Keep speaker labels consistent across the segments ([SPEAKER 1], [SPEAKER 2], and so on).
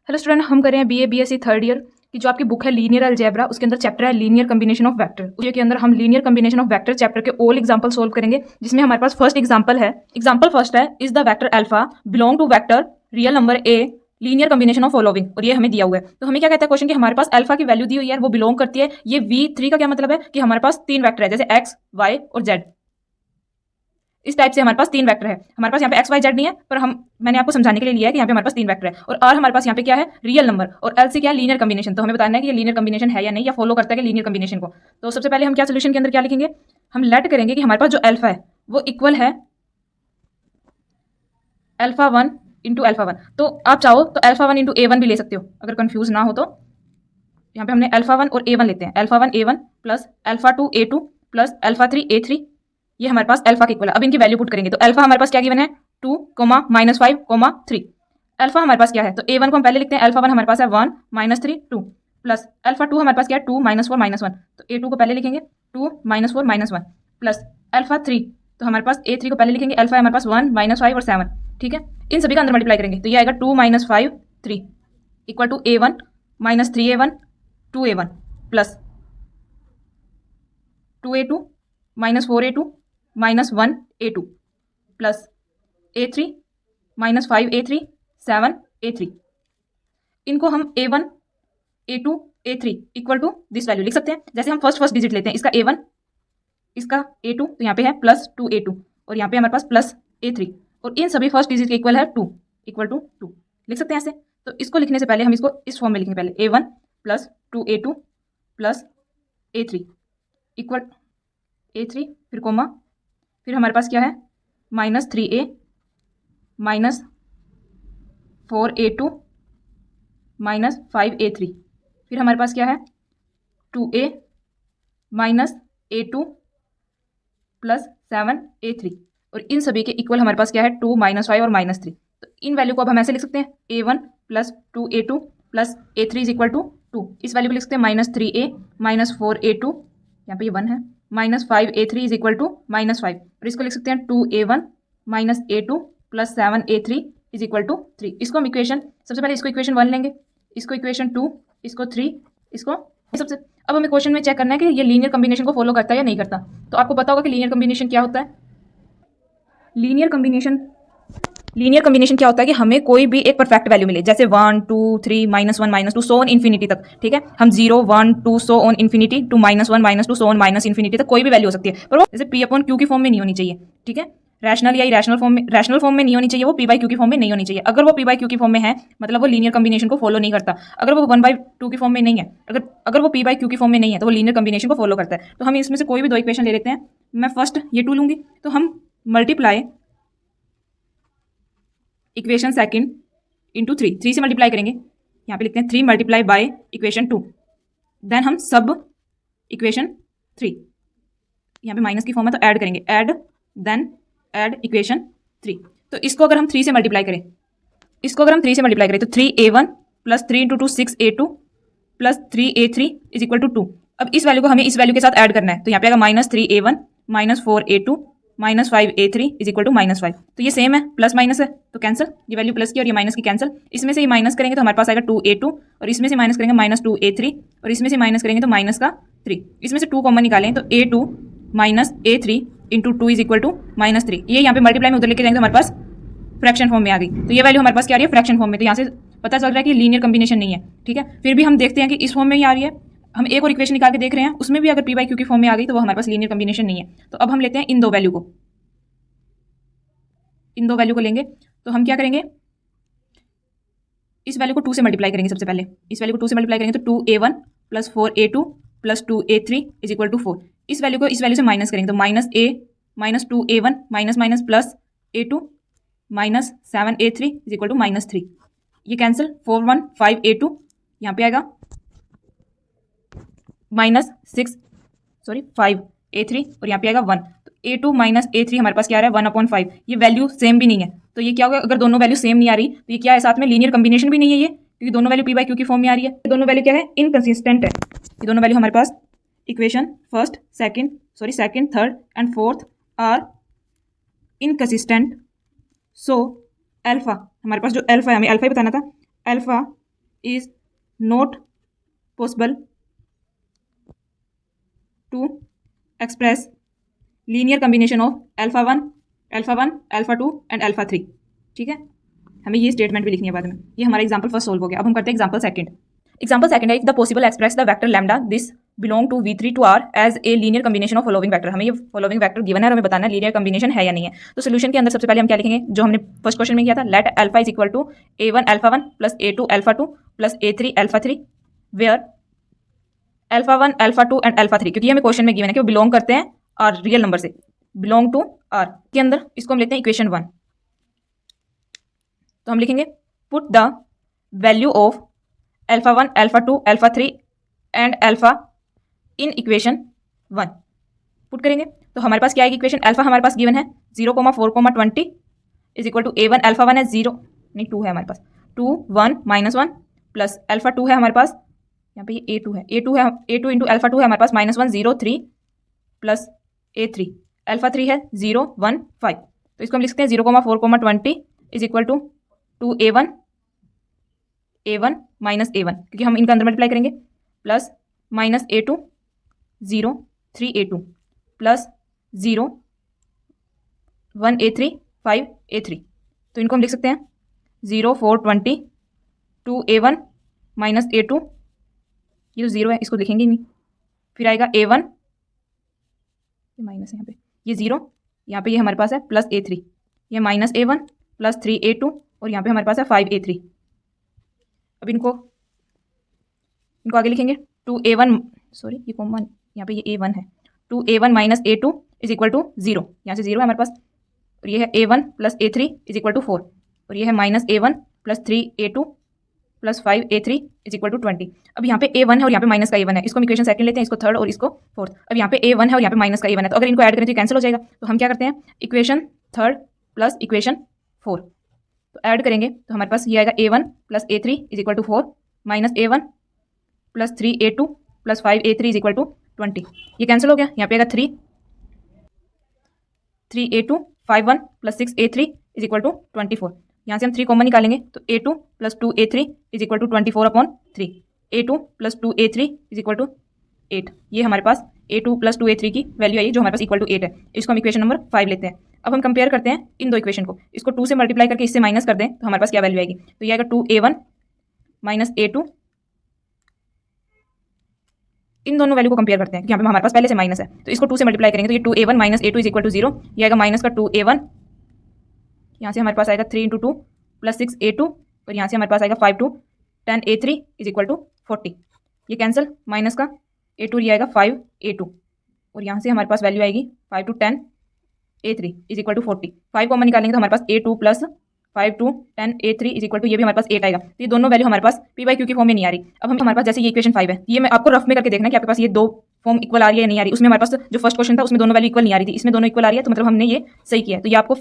[SPEAKER 1] Hello student, हम कर रहे हैं बीए बीएससी थर्ड ईयर की जो आपकी बुक है लीनियर अलजेब्रा, उसके अंदर चैप्टर है लीनियर कॉम्बिनेशन ऑफ वेक्टर। उसके अंदर हम linear combination of vector chapter के ऑल एग्जांपल सोल्व करेंगे, जिसमें हमारे पास फर्स्ट एग्जांपल है। एग्जांपल फर्स्ट है, is the vector alpha belong to vector real number a linear combination of following, और ये हमें दिया हुआ है। तो हमें क्या कहता है क्वेश्चन कि हमारे पास अल्फा की वैल्यू दी हुई है, वो बिलोंग करती है। ये V3 का क्या मतलब है कि हमारे पास तीन वेक्टर है, जैसे एक्स वाई और जेड। इस टाइप से हमारे पास तीन वेक्टर है। हमारे पास यहाँ पे एक्स वाई जेड नहीं है, पर मैंने आपको समझाने के लिए लिया है कि यहाँ पे हमारे पास तीन वेक्टर है। और आर हमारे पास यहाँ पे क्या है, रियल नंबर, और एल से क्या है, लीनियर कॉम्बिनेशन। तो हमें बताना है कि ये लीनियर कॉम्बिनेशन है या नहीं, या फॉलो करता है कि लीनियर कॉम्बिनेशन को। तो सबसे पहले हम क्या सोल्यूशन के अंदर क्या लिखेंगे, हम लेट करेंगे कि हमारे पास जो अल्फा है वो इक्वल है alpha one into alpha one. तो आप चाहो तो अल्फा वन इंटू A1 भी ले सकते हो, अगर कंफ्यूज ना हो तो। यहाँ पे हमने अल्फा वन और A1 लेते हैं। Alpha one A1 plus alpha two A2 plus alpha three A3, ये हमारे पास अल्फा के इक्वल है। अब इनकी वैल्यू पुट करेंगे तो अल्फा हमारे पास क्या गिवन है, 2, -5, 3। अल्फा हमारे पास क्या है, तो A1 को हम पहले लिखते हैं। अल्फा वन हमारे पास है 1, -3, 2 प्लस अल्फा टू हमारे पास क्या है, 2, -4, -1। तो A2 को पहले लिखेंगे 2, -4, -1 प्लस अल्फा थ्री, तो हमारे पास A3 को पहले लिखेंगे। अल्फा हमारे पास 1, -5 और 7, ठीक है। इन सभी का अंदर मल्टीप्लाई करेंगे तो ये आएगा 2 - 5, 3 equal to A1 -3A1 2A1 plus 2A2 -4A2 -1A2 plus A3 -5A3 7A3। इनको हम A1 A2 A3 equal to this value लिख सकते हैं। जैसे हम फर्स्ट डिजिट लेते हैं, इसका A1 इसका A2, तो यहाँ पे है प्लस 2A2 और यहाँ पे हमारे पास प्लस A3, और इन सभी फर्स्ट डिजिट के इक्वल है 2, इक्वल टू 2 लिख सकते हैं ऐसे। तो इसको लिखने से पहले हम इसको इस फॉर्म में लिखेंगे। पहले A1 plus 2A2 plus A3 equal A3, फिर कोमा, फिर हमारे पास क्या है, -3A -4A2 -5A3, फिर हमारे पास क्या है 2A -A2 प्लस 7A3, और इन सभी के इक्वल हमारे पास क्या है 2, -5 और -3। तो इन वैल्यू को अब हम ऐसे लिख सकते हैं, A1 plus 2A2 plus A3 is equal to 2। इस वैल्यू को लिख सकते हैं -3A -4A2, यहाँ पे ये 1 है, -5A3 इज इक्वल टू -5, और इसको लिख सकते हैं 2A1 -A2 plus 7A3 is equal to 3। इसको हम इक्वेशन, सबसे पहले इसको इक्वेशन 1 लेंगे, इसको इक्वेशन 2, इसको 3, इसको सबसे। अब हमें क्वेश्चन में चेक करना है कि ये लीनियर कॉम्बिनेशन को फॉलो करता है या नहीं करता। तो आपको पता होगा कि लीनियर कॉम्बिनेशन क्या होता है। लीनियर कॉम्बिनेशन क्या होता है कि हमें कोई भी एक परफेक्ट वैल्यू मिले, जैसे 1, 2, 3, -1, -2 सो ऑन इन्फिनिटी तक, ठीक है। हम 0, 1, 2 so on infinity to -1, -2 so on minus infinity तक कोई भी वैल्यू हो सकती है, पर वो जैसे P/Q की फॉर्म में नहीं होनी चाहिए, ठीक है। रैशनल या इरेशनल फॉर्म में नहीं होनी चाहिए, वो P/Q की फॉर्म में नहीं होनी चाहिए। अगर वो P/Q की फॉर्म में है, मतलब वो लीनियर कॉम्बिनेशन को फॉलो नहीं करता। अगर वो 1/2 की फॉर्म में नहीं है, अगर वो P/Q की फॉर्म में नहीं है, तो वो लीनियर कॉम्बिनेशन को फॉलो करता है। तो हम इसमें से कोई भी दो इक्वेशन ले लेते हैं। मैं फर्स्ट ये 2 लूंगी, तो हम मल्टीप्लाई इक्वेशन सेकंड इंटू 3 से मल्टीप्लाई करेंगे। यहाँ पे लिखते हैं 3 मल्टीप्लाई बाय इक्वेशन 2, देन हम सब इक्वेशन 3, यहाँ पे माइनस की फॉर्म है तो ऐड करेंगे, ऐड देन ऐड इक्वेशन 3। तो इसको अगर हम 3 से मल्टीप्लाई करें, तो 3A1 plus 3 × 2 6A2 plus 3A3 is equal to 2। अब इस वैल्यू को हमें इस वैल्यू के साथ ऐड करना है, तो यहाँ पे आएगा -3A1 -4A2 -5A3 is equal to -5। तो ये सेम है, प्लस माइनस है तो कैंसिल, ये वैल्यू प्लस की और ये माइनस की कैंसिल। इसमें से ये माइनस करेंगे तो हमारे पास आएगा 2A2, और इसमें से माइनस करेंगे -2A3, और इसमें से माइनस करेंगे तो माइनस का 3। इसमें से 2 कॉमन निकालें तो A2 -A3 into 2 is equal to -3। ये यहाँ पे मल्टीप्लाई में उधर लेके जाएंगे तो हमारे पास फ्रैक्शन फॉर्म में आ गई। तो ये वैल्यू हमारे पास क्या आ रही है, फ्रैक्शन फॉर्म में। तो यहाँ से पता चल रहा है कि लीनियर कॉम्बिनेशन नहीं है, ठीक है। फिर भी हम देखते हैं कि इस फॉर्म में ही आ रही है। हम एक और इक्वेशन निकाल के देख रहे हैं, उसमें भी अगर P/Q की फॉर्म में आ गई तो वो हमारे पास लीनियर कॉम्बिनेशन नहीं है। तो अब हम लेते हैं इन दो वैल्यू को लेंगे। तो हम क्या करेंगे, इस वैल्यू को 2 से मल्टीप्लाई करेंगे। सबसे पहले इस वैल्यू को 2 से मल्टीप्लाई करेंगे तो 2A1 plus 4A2 plus 2A3 is equal to 4। इस वैल्यू को इस वैल्यू से माइनस करेंगे तो -2A minus plus A2 -7A3 is equal to -3। ये कैंसिल, 4, 1, 5A2, यहाँ पे आएगा -5A3 और यहाँ पे आएगा 1। तो A2 -A3 हमारे पास क्या आ रहा है, 1/5। ये वैल्यू सेम भी नहीं है, तो ये क्या होगा, अगर दोनों वैल्यू सेम नहीं आ रही तो ये क्या है, साथ में लीनियर कॉम्बिनेशन भी नहीं है ये, क्योंकि दोनों वैल्यू P/Q की फॉर्म में आ रही है। दोनों वैल्यू क्या है, इनकंसिस्टेंट है। ये दोनों वैल्यू हमारे पास equation second, third and fourth are inconsistent. So alpha, हमारे पास जो अल्फा है, हमें अल्फा ही बताना था, alpha is not possible to express linear combination of alpha one, alpha two and alpha three. ठीक है, हमें ये स्टेटमेंट भी लिखनी है बाद में। ये हमारा एग्जाम्पल फर्स्ट सोल्व हो गया। अब हम करते हैं एग्जाम्पल सेकंड। एग्जाम्पल सेकंड है, if the possible express the vector lambda this belong to V3 to R as a linear combination of following vector. हमें ये फॉलोइंग वेक्टर गिवन है और हमें बताना है लीनियर कम्बिनेशन है या नहीं है। तो सोल्यूशन के अंदर सबसे पहले हम क्या लिखेंगे, जो हमने फर्स्ट क्वेश्चन में किया था, let alpha is equal to A1 alpha one plus A2 alpha two plus A3 alpha three, where alpha one, alpha two and alpha three, क्योंकि हमें क्वेश्चन में गिवन है कि वो बिलोंग करते हैं आर रियल नंबर से, बिलोंग टू आर के अंदर। इसको हम लेते हैं इक्वेशन 1। तो हम लिखेंगे put the value of alpha one, alpha to, alpha three and alpha in equation 1 put करेंगे। तो हमारे पास क्या है, इक्वेशन अल्फा हमारे पास गिवन है 0,4,20 is equal to A1 alpha one है 0 नहीं 2 है हमारे पास, 2 1 -1 प्लस अल्फा टू है हमारे पास, यहाँ पे ये A2 है, A2 इंटू अल्फा टू है हमारे पास -1 0 3 प्लस A3 अल्फा थ्री है 0 1 5। तो इसको हम लिख सकते हैं 0,4,20 is equal to 2A1 minus A1, क्योंकि हम इनका अंदर मल्टीप्लाई करेंगे, plus minus A2 0 3 A2 plus 0 1 A3 5 A3। तो इनको हम लिख सकते हैं 0 4 20 2 A1 माइनस A2, ये तो 0 है इसको लिखेंगे नहीं, फिर आएगा A1, ये माइनस है यहाँ पे, ये 0, यहाँ पे ये हमारे पास है प्लस A3, ये माइनस A1 प्लस 3 A2 और यहाँ पे हमारे पास है 5 A3। अब इनको आगे लिखेंगे 2A1 सॉरी ये कॉमन, यहाँ पे ये A1 है, 2A1 minus A2 is equal to 0, यहाँ से 0 है हमारे पास, और ये है A1 plus A3 is equal to 4, और ये है minus A1 plus 3 A2 plus 5 A3 is equal to 20। अब यहाँ पे A1 है और यहाँ पे माइनस का A1 है, इसको हम इक्वेशन सेकंड लेते हैं, इसको थर्ड और इसको फोर्थ। अब यहाँ पे A1 है और यहाँ पे माइनस का A1 है, तो अगर इनको ऐड करें तो कैंसिल हो जाएगा। तो हम क्या करते हैं, इक्वेशन थर्ड प्लस इक्वेशन 4, तो ऐड करेंगे तो हमारे पास ये आएगा A1 plus A3 is equal to 4 minus A1 plus 3 A2 plus 5 A3 is equal to 20। ये कैंसिल हो गया, यहाँ पे आएगा 3 A2 5 1 plus 6 A3 is equal to 24। यहाँ से हम 3 कॉमन निकालेंगे तो A2 plus 2 A3 is equal to 24/3, A2 plus 2 A3 is equal to 8। ये हमारे पास A2 प्लस 2 A3 की वैल्यू आई जो हमारे पास इक्वल टू 8 है। इसको हम इक्वेशन नंबर 5 लेते हैं। अब हम कंपेयर करते हैं इन दो इक्वेशन को, इसको 2 से मल्टीप्लाई करके इससे माइनस कर दें तो हमारे पास क्या वैल्यू आएगी, तो ये आएगा 2A1 माइनस A2। इन दोनों वैल्यू को कंपेयर करते हैं, यहाँ पे हमारे पास पहले से माइनस है, तो इसको 2 से मल्टीप्लाई करेंगे तो ये 2A1 minus A2 is equal to 0, ये आएगा माइनस का 2A1, यहाँ से हमारे पास आएगा 3 इंटू 2 प्लस 6 A2, और यहाँ से हमारे पास आएगा 5 2 10 A3 इज इक्वल टू 40। ये कैंसिल, माइनस का A2 ये आएगा 5 A2, और यहाँ से हमारे पास वैल्यू आएगी 5 to 10 A3 is equal to 40। 5 common निकालेंगे तो हमारे पास A2 plus 5 to 10 A3 is equal to, ये भी हमारे पास 8 आएगा। तो ये दोनों वैल्यू हमारे पास P/Q की फॉर्म में नहीं आ रही। अब हम हमारे पास जैसे ये इक्वेशन 5 है, ये मैं आपको रफ में करके देखना है कि आपके पास ये दो फॉर्म इक्वल आ रही है या नहीं आ रही। उसमें हमारे पास जो फर्स्ट क्वेश्चन था उसमें दोनों वैल्यू इक्वल नहीं आ रही थी, इसमें दोनों इक्वल आ रही है, तो मतलब हमने ये सही किया है। तो ये आपको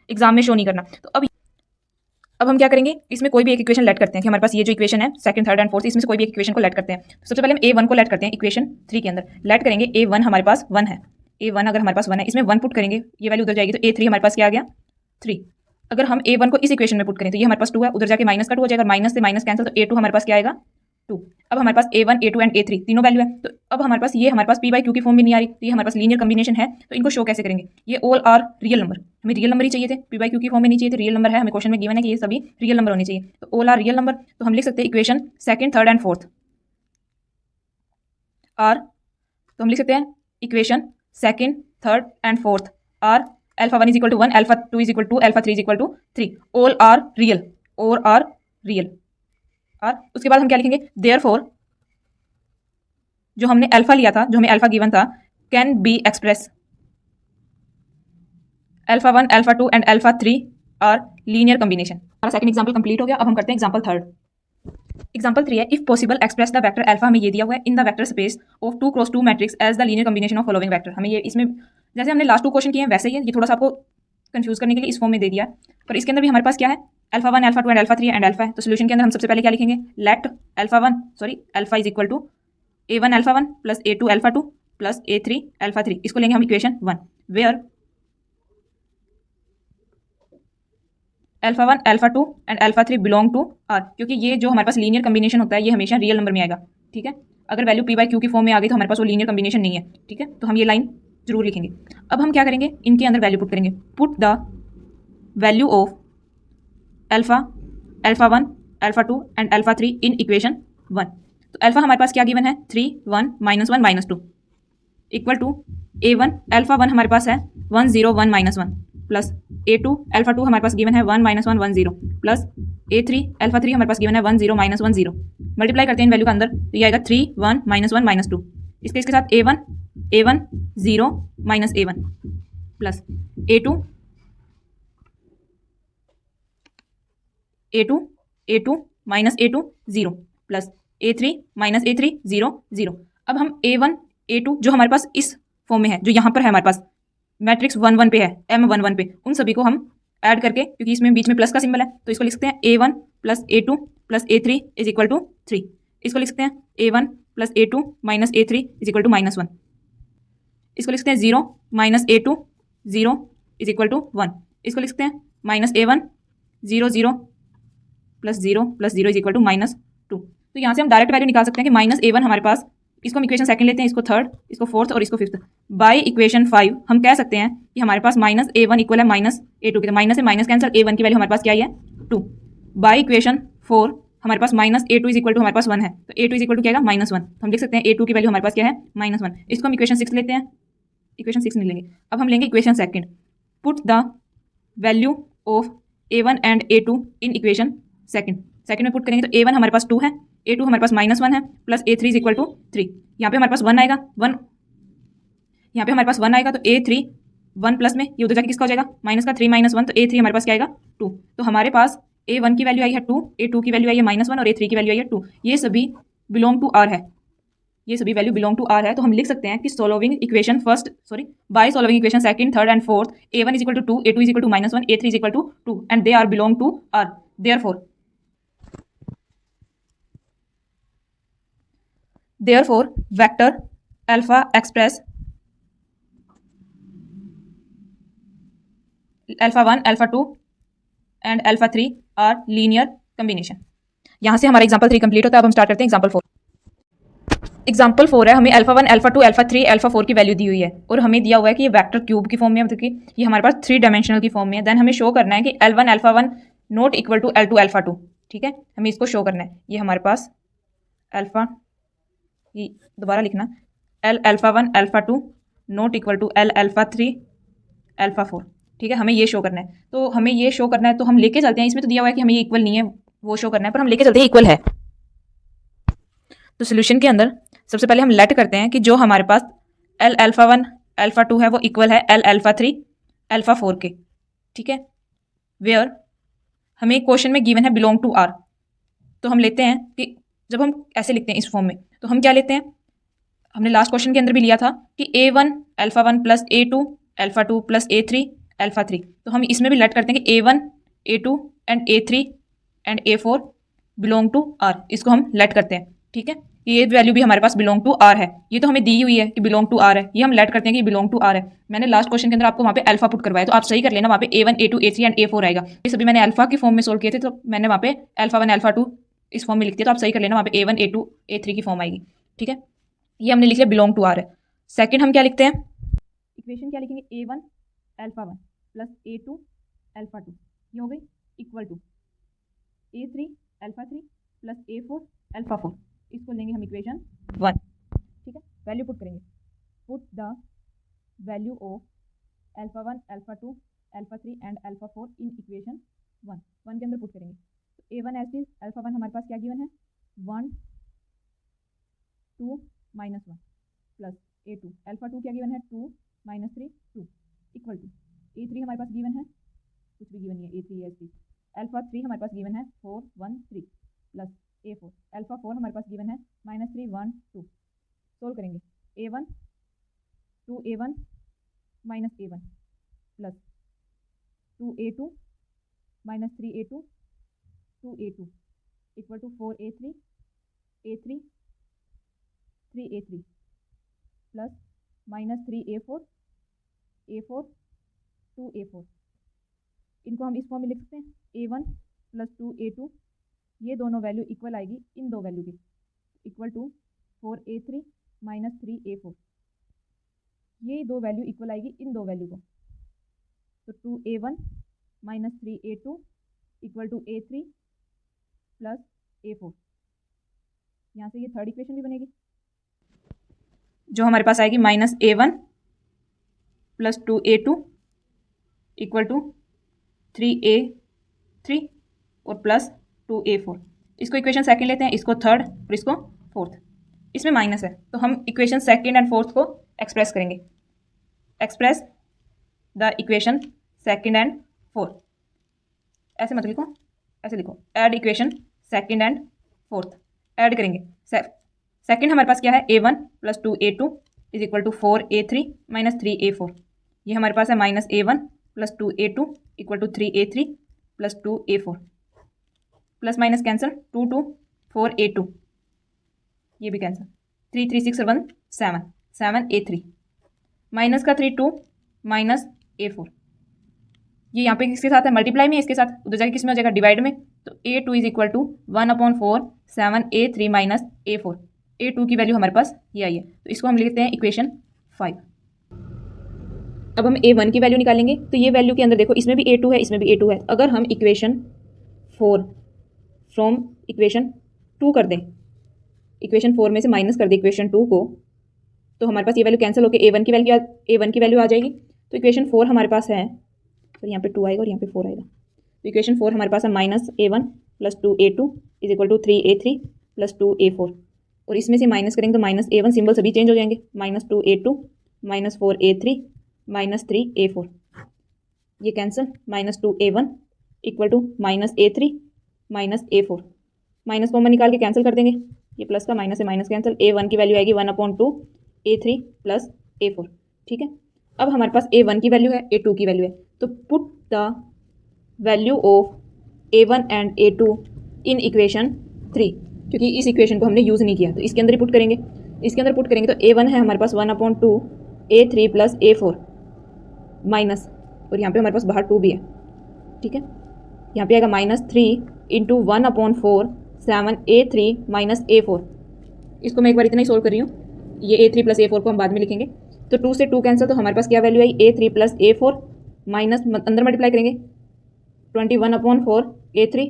[SPEAKER 1] एग्जाम में शो नहीं करना। तो अब हम क्या करेंगे, इसमें कोई भी एक इक्वेशन लेट करते हैं कि हमारे पास ये जो इक्वेशन है सेकंड थर्ड एंड फोर्थ, इसमें से कोई भी एक इक्वेशन को लेट करते हैं। सबसे पहले हम A1 को लेट करते हैं, इक्वेशन 3 के अंदर लेट करेंगे। A1 हमारे पास 1 है, A1 अगर हमारे पास 1 है, इसमें 1 पुट करेंगे, ये वैल्यू उधर जाएगी तो A3 हमारे पास क्या आ गया 3। अगर हम A1 को इस इक्वेशन में पुट करें तो ये हमारे पास 2 है, उधर जाके माइनस का 2 हो जाएगा, माइनस से माइनस कैंसिल, तो A2 हमारे पास क्या आएगा 2। अब हमारे पास A1 A2 एंड A3 तीनों वैल्यू है, तो अब हमारे पास ये हमारे पास P/Q की फॉर्म में नहीं आ रही, तो ये हमारे पास लीनियर कॉम्बिनेशन है। तो इनको शो कैसे करेंगे, ये ऑल आर रियल नंबर, हमें रियल नंबर ही चाहिए थे, P/Q की फॉर्म में नहीं चाहिए थे, रियल नंबर है, हमें क्वेश्चन में गिवन है कि ये सभी रियल नंबर होने चाहिए, तो ऑल आर रियल नंबर। तो हम लिख सकते हैं equation second third and fourth are, तो हम लिख सकते हैं equation second third and fourth are alpha 1 is equal to 1, alpha 2 is equal to 2, alpha 3 is equal to 3, all are real, और आर रियल आर। उसके बाद हम क्या लिखेंगे, देयरफॉर जो हमने अल्फा लिया था, जो हमें अल्फा गिवन था, can be express alpha 1 alpha 2 and alpha 3 are linear combination. हमारा सेकंड एग्जांपल कंप्लीट हो गया। अब हम करते हैं एग्जांपल थर्ड। एग्जांपल 3 है, if possible express the vector alpha, हमें ये दिया हुआ है, in the vector space of 2 cross 2 matrix as the linear combination of following vector. हमें ये इसमें जैसे हमने लास्ट 2 क्वेश्चन किए हैं वैसे ही है, ये थोड़ा सा आपको कंफ्यूज करने के लिए इस फॉर्म में दे दिया है, पर इसके अंदर भी हमारे पास क्या है, alpha 1 alpha 2 and alpha 3 and alpha है। तो सोल्यूशन के अंदर हम सबसे पहले क्या लिखेंगे, let alpha is equal to A1 alpha 1 plus A2 alpha 2 plus A3 alpha 3, इसको लेंगे हम equation 1, where alpha 1 alpha 2 and alpha 3 belong to R, क्योंकि ये जो हमारे पास लीनियर कम्बिनेशन होता है ये हमेशा रियल नंबर में आएगा। ठीक है, अगर वैल्यू पी बाई क्यू की फॉर्म में आ गई तो हमारे पास वो लीनियर कम्बिनेशन नहीं है। ठीक है, तो हम ये लाइन जरूर लिखेंगे। अब हम क्या करेंगे, इनके अंदर वैल्यू पुट करेंगे। Put the value of alpha alpha 1 alpha 2 and alpha 3 in equation 1। तो अल्फा हमारे पास क्या गिवन है, 3 1 -1 -2 इक्वल टू A1 अल्फा 1 हमारे पास है 1 0 1 -1 प्लस A2 अल्फा 2 हमारे पास गिवन है 1 -1 1 0 प्लस A3 अल्फा 3 हमारे पास गिवन है 1 0 -1 0। मल्टीप्लाई करते हैं इन वैल्यू का अंदर, तो ये आएगा 3 1 -1 -2। इसके साथ A1 0 -A1 plus A2 A2 0 plus A3 0 0। अब हम A1 A2 जो हमारे पास इस फॉर्म में है, जो यहाँ पर है हमारे पास मैट्रिक्स 1 1 पे है, M11 पे, उन सभी को हम ऐड करके, क्योंकि इसमें बीच में प्लस का सिंबल है, तो इसको लिख सकते हैं A1 plus A2 plus A3 is equal to 3। इसको लिख सकते हैं A1 plus A2 minus A3 is equal to -1। इसको लिख सकते हैं 0 minus A2 0 is equal to 1। इसको लिख सकते हैं minus A1 0 0 plus 0 is equal to -2। तो यहाँ से हम डायरेक्ट वैल्यू निकाल सकते हैं कि -A1 हमारे पास, इसको हम इक्वेशन सेकंड लेते हैं, इसको थर्ड, इसको फोर्थ और इसको फिफ्थ। बाय इक्वेशन 5 हम कह सकते हैं कि हमारे पास -A1 इक्वल है -A2 के, माइनस से माइनस कैंसिल, A1 की वैल्यू हमारे पास क्या है 2। बाय इक्वेशन 4 हमारे पास -A2 इज इक्वल टू हमारे पास 1 है, तो A2 इज इक्वल टू क्या है -1। तो हम लिख सकते हैं A2 की वैल्यू हमारे पास क्या है -1। इसको हम इक्वेशन 6 लेते हैं, इक्वेशन 6 नहीं लेंगे, अब हम लेंगे equation second. Put the value of A1 and A2 in equation second में पुट करेंगे तो A1 हमारे पास 2 है, A2 हमारे पास -1 है, plus A3 is equal to 3। यहाँ पे हमारे पास 1 आएगा, 1 यहाँ पे हमारे पास 1 आएगा, तो A3 1 प्लस में ये उधर जाके किसका हो जाएगा, माइनस का 3 -1, तो A3 हमारे पास क्या आएगा 2। तो हमारे पास A1 की वैल्यू आई है 2, A2 की वैल्यू आई है -1 और A3 की वैल्यू आई है 2। ये सभी बिलोंग टू आर है, ये सभी वैल्यू बिलोंग टू आर है। तो हम लिख सकते हैं कि solving equation by solving equation second, third and fourth, A1 is equal to 2, A2 is equal to -1, A3 is equal to 2 and they are belong to R. Therefore, vector alpha express alpha 1, alpha 2 and alpha 3 are linear combination। यहाँ से हमारा example 3 complete होता है। अब हम start करते हैं example 4। Example 4 है, हमें अल्फा 1 अल्फा 2 अल्फा 3 अल्फा 4 की वैल्यू दी हुई है और हमें दिया हुआ है कि ये वेक्टर क्यूब की फॉर्म में है, मतलब कि ये हमारे पास 3 डायमेंशनल की फॉर्म में है। देन हमें शो करना है कि L1 alpha 1 not equal to L2 alpha 2। ठीक है, हमें इसको शो करना है। ये हमारे पास अल्फा, ये दोबारा लिखना, L alpha 1 alpha 2 not equal to L alpha 3 alpha 4। ठीक है, हमें ये शो करना है। तो हमें ये शो करना है तो हम लेके चलते हैं, इसमें तो दिया हुआ है कि हमें ये इक्वल नहीं है वो शो करना है, पर हम लेके चलते हैं इक्वल है। तो सोल्यूशन के अंदर सबसे पहले हम लेट करते हैं कि जो हमारे पास L अल्फा 1 अल्फा 2 है वो इक्वल है L अल्फा 3 अल्फा 4 के। ठीक है, वेयर हमें क्वेश्चन में गिवन है बिलोंग टू आर। तो हम लेते हैं कि जब हम ऐसे लिखते हैं इस फॉर्म में, तो हम क्या लेते हैं, हमने लास्ट क्वेश्चन के अंदर भी लिया था कि A1 alpha 1 plus A2 alpha 2 plus A3 alpha 3। तो हम इसमें भी लेट करते हैं कि A1 A2 and A3 and A4 belong to R. इसको हम लेट करते हैं। ठीक है, ये वैल्यू भी हमारे पास बिलोंग टू आर है, ये तो हमें दी हुई है कि बिलोंग टू आर है, ये हम लेट करते हैं कि बिलोंग टू आर है। मैंने लास्ट क्वेश्चन के अंदर आपको वहाँ पे अल्फा पुट करवाया, तो आप सही कर लेना, वहाँ पे A1 A2 A3 and A4 आएगा। ये सभी मैंने अल्फा की फॉर्म में सोल्व किए थे, तो मैंने वहाँ पे अल्फा 1 अल्फा 2 इस फॉर्म में लिखती है, तो आप सही कर लेना, वहाँ पे A1 A2 A3 की फॉर्म आएगी। ठीक है, ये हमने लिख लिया बिलोंग टू आर है। सेकंड हम क्या लिखते हैं, इक्वेशन क्या लिखेंगे, A1 alpha 1 plus A2 alpha 2, ये हो गई equal to A3 alpha 3 plus A4 alpha 4। इसको लेंगे हम इक्वेशन 1। ठीक है, वैल्यू पुट करेंगे। Put the value of alpha 1 alpha 2 alpha 3 and alpha 4 in equation 1 के अंदर पुट करेंगे। तो A1 एज इज अल्फा 1 हमारे पास क्या गिवन है 1 2 -1 प्लस A2 अल्फा 2 क्या गिवन है 2 -3 2 इक्वल टू A3 हमारे पास गिवन है, कुछ भी गिवन नहीं है, A3 एज इज अल्फा 3 हमारे पास गिवन है 4 1 3 प्लस A4 अल्फा 4 हमारे पास गिवन है -3 1 2। सोल्व करेंगे A1 2A1 -A1 plus 2A2 -3A2 2A2 equal to 4A3 A3 3A3 plus -3A4 A4 2A4 इनको हम इस फॉर्म में लिख सकते हैं A1 + 2A2, ये दोनों वैल्यू इक्वल आएगी इन दो वैल्यू की, इक्वल टू 4A3 - 3A4, ये दो वैल्यू इक्वल आएगी इन दो वैल्यू को। तो 2A1 - 3A2 equal to A3 + A4, यहाँ से ये थर्ड इक्वेशन भी बनेगी, जो हमारे पास आएगी -A1 + 2A2 equal to 3A3 और प्लस 2A4। इसको इक्वेशन सेकंड लेते हैं, इसको थर्ड और इसको फोर्थ। इसमें माइनस है तो हम इक्वेशन सेकंड एंड फोर्थ को एक्सप्रेस करेंगे। Express the equation second and fourth, ऐसे मत लिखो, ऐसे लिखो, add equation second and fourth. Add करेंगे, सेकंड हमारे पास क्या है, A1 + 2A2 is equal to 4A3 - 3A4। ये हमारे पास है -A1 + 2A2 equal to 3A3 + 2A4, plus minus cancel, 2 2 4A2, ये भी कैंसिल, 3 3 6 और 1 7, 7A3 माइनस का 3 2 -A4, ये यहाँ पे किसके साथ है, मल्टीप्लाई में, इसके साथ उधर जाके किस में हो जाएगा, डिवाइड में। तो A2 is equal to 1/4 7A3 - A4। A2 की वैल्यू हमारे पास ये आई है, तो इसको हम लिखते हैं इक्वेशन 5। अब हम A1 की वैल्यू निकालेंगे, तो ये वैल्यू के अंदर देखो, इसमें भी A2 है, इसमें भी A2 है। अगर हम इक्वेशन 4 फ्रॉम इक्वेशन 2 कर दें, इक्वेशन 4 में से माइनस कर दें इक्वेशन 2 को, तो हमारे पास ये वैल्यू कैंसिल होकर A1 की वैल्यू आ जाएगी। तो इक्वेशन 4 हमारे पास है, तो यहाँ पे 2 आएगा और यहाँ पे 4 आएगा। तो इक्वेशन 4 हमारे पास है -A1 + 2A2 is equal to 3A3 + 2A4, और इसमें से माइनस करेंगे तो -A1 सिंबल सभी चेंज हो जाएंगे, -2A2 -4A3 -3A4, ये cancel, -2A1 equal to -A3 -A4, minus common निकाल के कैंसिल कर देंगे, ये प्लस का माइनस से माइनस कैंसिल, A1 की वैल्यू आएगी 1/2 A3 + A4। ठीक है, अब हमारे पास A1 की वैल्यू है, A2 की वैल्यू है, तो put the value of A1 and A2 in equation 3, क्योंकि इस इक्वेशन को हमने यूज़ नहीं किया तो इसके अंदर ही पुट करेंगे। इसके अंदर पुट करेंगे तो A1 है हमारे पास 1/2 A3 + A4 माइनस, और यहाँ पे हमारे पास बाहर 2 भी है। ठीक है, यहाँ पे आएगा -3 × 1/4 7A3 - A4। इसको मैं एक बार इतना ही सोल्व कर रही हूँ, ये A3 + A4 को हम बाद में लिखेंगे। तो 2 से 2 कैंसिल, तो हमारे पास क्या वैल्यू आई, A3 + A4 माइनस, अंदर मल्टीप्लाई करेंगे, 21/4 A3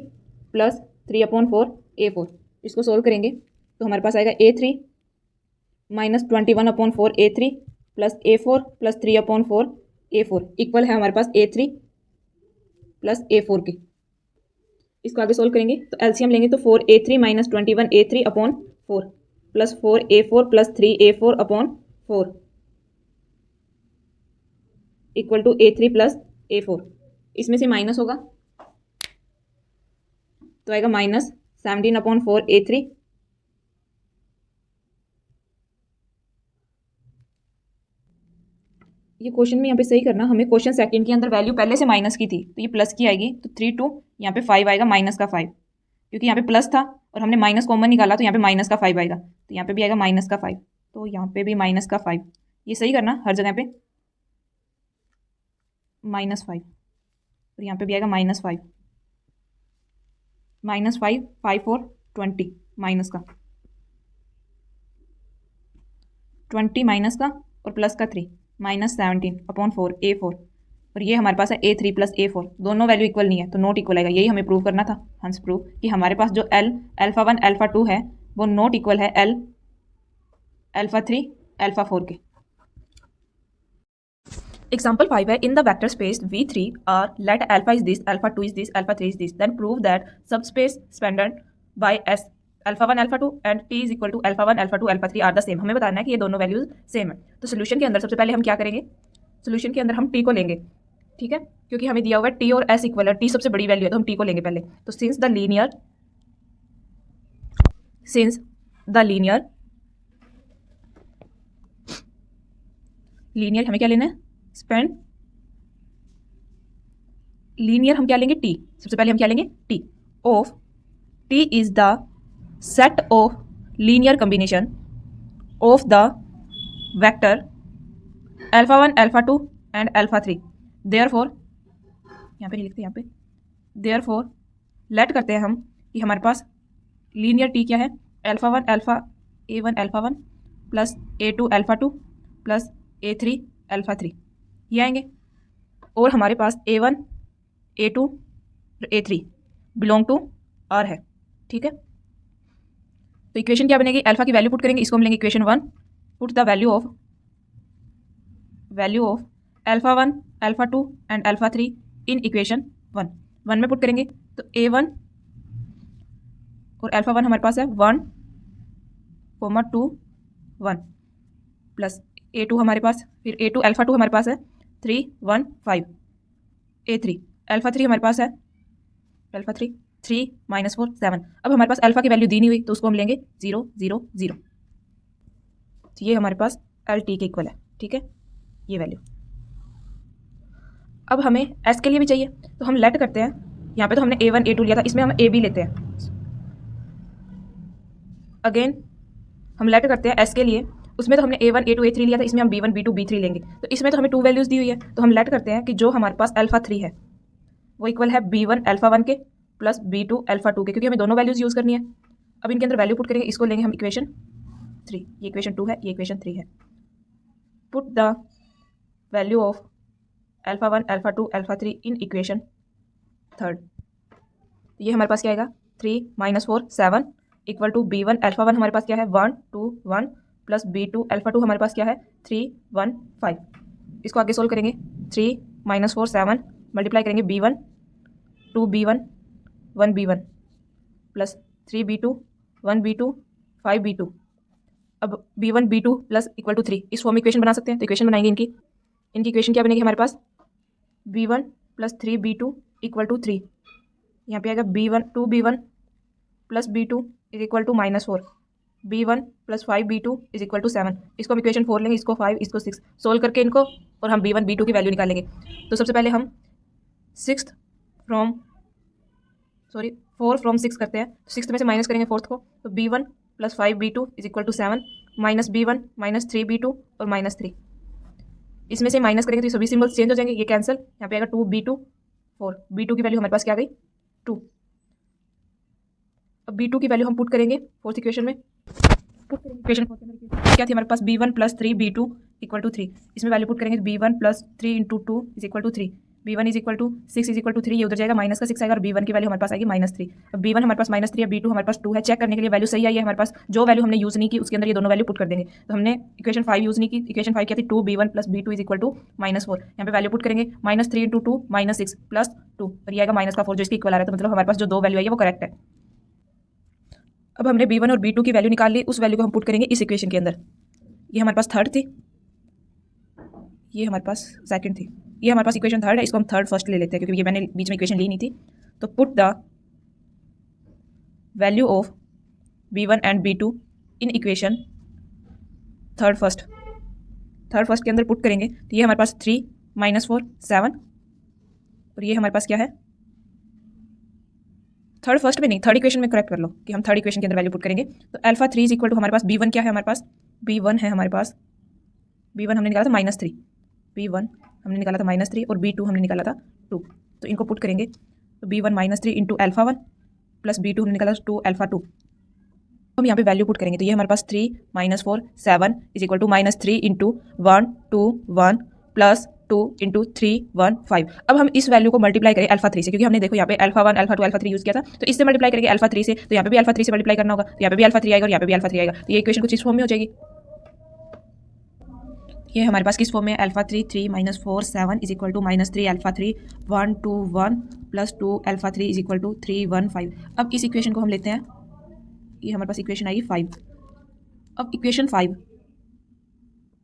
[SPEAKER 1] + 3/4 A4। इसको सोल्व करेंगे तो हमारे पास आएगा A3 - 21/4 A3 + A4 + 3/4 A4 equal है हमारे पास A3 + A4 के। इसको आगे सोल्व करेंगे तो एलसीएम लेंगे, तो 4A3 - 21A3/4 + 4A4 + 3A4/4 equal to A3 + A4। इसमें से माइनस होगा तो आएगा -17/4 A3 ये क्वेश्चन में यहाँ पे सही करना, हमें क्वेश्चन सेकंड के अंदर वैल्यू पहले से माइनस की थी तो ये प्लस की आएगी, तो 3 2 यहाँ पे 5 आएगा, माइनस का 5, क्योंकि यहाँ पे प्लस था और हमने माइनस कॉमन निकाला तो यहाँ पे माइनस का 5 आएगा, तो यहाँ पे भी आएगा माइनस का 5, तो यहाँ पे भी माइनस का 5, ये सही करना हर जगह पे -5, और यहाँ पे भी आएगा -5, -5 5 4 20, माइनस का 20 माइनस का और प्लस का 3, -17/4 A4, और ये हमारे पास है A3 + A4, दोनों वैल्यू इक्वल नहीं है तो नॉट इक्वल आएगा। यही हमें प्रूव करना था, हंस प्रूव कि हमारे पास जो α1 α2 है वो नॉट इक्वल है α3 α4 के। Example 5 है, in the vector space V3 R, let alpha is this, alpha2 is this, alpha3 is this, then prove that subspace spanned by S α1 α2 and T is equal to α1 α2 α3 are the same। हमें बताना है कि ये दोनों values same है। तो solution के अंदर सबसे पहले हम क्या करेंगे, सोल्यूशन के अंदर हम T को लेंगे, ठीक है, क्योंकि हमें दिया हुआ है T और S इक्वल है, T सबसे बड़ी वैल्यू है तो हम T को लेंगे पहले। तो सिंस द लीनियर हमें क्या लेना है, स्पेंड लीनियर हम क्या लेंगे, T, सबसे पहले हम क्या लेंगे, T of T is the set of linear combination of the vector α1 α2 and α3, therefore यहाँ पे नहीं लिखते, यहाँ पे देयरफॉर लेट करते हैं हम कि हमारे पास लीनियर टी क्या है, alpha one alpha A one alpha one plus A two alpha two plus A three alpha three, ये आएंगे। और हमारे पास A one A two A three belong to R है, ठीक है। तो इक्वेशन क्या बनेगी, अल्फा की वैल्यू पुट करेंगे, इसको हम लेंगे equation 1, put the value of alpha one alpha two and alpha three in equation 1 में पुट करेंगे। तो ए वन और अल्फा वन हमारे पास है 1, 2 1 प्लस ए टू हमारे पास, फिर ए टू अल्फा टू हमारे पास है 3 1 5, ए थ्री अल्फा थ्री हमारे पास है अल्फा थ्री 3 -4 7। अब हमारे पास अल्फा की वैल्यू दी नहीं हुई तो उसको हम लेंगे 0 0 0। तो ये हमारे पास एल टी के इक्वल है, ठीक है, ये वैल्यू। अब हमें एस के लिए भी चाहिए, तो हम लेट करते हैं। यहाँ पे तो हमने A1 A2 लिया था, इसमें हम A भी लेते हैं। अगेन हम लेट करते हैं एस के लिए, उसमें तो हमने A1 A2 A3 लिया था, इसमें हम B1 B2 B3 लेंगे। तो इसमें तो हमें 2 वैल्यूज़ दी हुई है, तो हम लेट करते हैं कि जो हमारे पास अल्फा 3 है वो इक्वल है B1 अल्फा 1 के प्लस B2 अल्फा 2 के, क्योंकि हमें दोनों वैल्यूज़ यूज़ करनी है। अब इनके अंदर वैल्यू पुट करेंगे, इसको लेंगे हम इक्वेशन 3, ये इक्वेशन 2 है, ये इक्वेशन 3 है। Put the value of alpha 1 alpha 2 alpha 3 in equation 3। ये हमारे पास क्या आएगा, 3 -4 7 इक्वल टू B1 अल्फा 1 हमारे पास क्या है 1 2 1 प्लस B2 अल्फा 2 हमारे पास क्या है 3 1 5। इसको आगे सोल्व करेंगे, 3 -4 7 मल्टीप्लाई करेंगे B1 2 B1 1 B1 plus 3 B2 1 B2 5 B2। अब B1 B2 plus equal to 3, इस फॉर्म में इक्वेशन बना सकते हैं। तो इक्वेशन बनाएंगे इनकी इक्वेशन क्या बनेगी हमारे पास, B1 plus 3 B2 equal to 3। यहाँ पे आएगा B1 2 B1 plus B2 is equal to -4, B1 plus 5 B2 is equal to 7। इसको हम इक्वेशन 4 लेंगे, इसको 5 इसको 6, सोल्व करके इनको और हम B1 B2 की वैल्यू निकालेंगे। तो सबसे पहले हम 4 फ्रॉम 6 करते हैं, 6 में से माइनस करेंगे 4th को, तो B1 plus 5 B2 is equal to 7 minus B1 minus 3 B2 और -3। इसमें से माइनस करेंगे तो सभी सिंबल्स चेंज हो जाएंगे, ये कैंसिल, यहाँ पे आएगा 2 B2 4, B2 की वैल्यू हमारे पास क्या आ गई 2। अब B2 की वैल्यू हम पुट करेंगे 4th इक्वेशन में, इक्वेशन 4 के अंदर क्या थी हमारे पास, B1 plus 3 B2 equal to 3। इसमें वैल्यू पुट करेंगे, B1 plus 3 into 2 is equal to 3, B1 is equal to 6 is equal to 3, ये उधर जाएगा, माइनस का 6 आएगा और B1 की वैल्यू हमारे पास आएगी -3। अब B1 हमारे पास -3 है, B2 हमारे पास 2 है। चेक करने के लिए वैल्यू सही आई है हमारे पास, जो वैल्यू हमने यूज़ नहीं की उसके अंदर ये दोनों वैल्यू पुट कर देंगे। तो हमने इक्वेशन 5 यूज़ नहीं की, इक्वेशन 5 क्या थी 2 B1 plus B2 is equal to -4। यहाँ पे वैल्यू पुट करेंगे, -3 इंटू 2 -6 प्लस 2 और ये आएगा -4 जो इसकी इक्वल आ रहा है। तो मतलब हमारे पास जो दो वैल्यू आई है वो करेक्ट है। अब हमने B1 और B2 की वैल्यू निकाल ली, उस वैल्यू को हम पुट करेंगे इस इक्वेशन के अंदर। ये हमारे पास थर्ड थी, ये हमारे पास सेकंड थी, ये हमारे पास इक्वेशन थर्ड है, इसको हम थर्ड फर्स्ट ले लेते हैं क्योंकि ये मैंने बीच में इक्वेशन ली नहीं थी। तो put the value of B1 and B2 in equation third first के अंदर पुट करेंगे, तो ये हमारे पास 3 -4 7 और ये हमारे पास क्या है थर्ड फर्स्ट में नहीं, थर्ड इक्वेशन में करेक्ट कर लो कि हम थर्ड इक्वेशन के अंदर वैल्यू पुट करेंगे। तो अल्फा 3 इज इक्वल टू हमारे पास B1 क्या है, हमारे पास B1 है, हमारे पास B1 हमने निकाला था -3, B1 हमने निकाला था -3 और B2 हमने निकाला था 2। तो इनको पुट करेंगे, तो B1 -3 into alpha 1 plus B2 हमने निकाला 2 अल्फा 2। हम यहाँ पे वैल्यू पुट करेंगे, तो ये हमारे पास 3 -4 7 is equal to -3 into 1 2 1 plus 2 into 3 1 5। अब हम इस वैल्यू को मल्टीप्लाई करें अल्फा 3 से, क्योंकि हमने देखो यहाँ पे अल्फा 1 अल्फा 2 अल्फा 3 यूज़ किया था, तो इससे मल्टीप्लाई करेंगे अल्फा 3 से, तो यहाँ पे भी अल्फा 3 से मल्टीप्लाई करना होगा, तो यहाँ पे भी अल्फा 3 आएगा और यहाँ पे भी अल्फा 3 आएगा। तो ये इक्वेशन कुछ इस फॉर्म में हो जाएगी। ये हमारे पास किस फॉर्म में, alpha 3 3 -4 7 is equal to -3 alpha 3 1 2 1 plus 2 alpha 3 is equal to 3 1 5। अब इस इक्वेशन को हम लेते हैं, ये हमारे पास इक्वेशन आएगी 5। अब इक्वेशन 5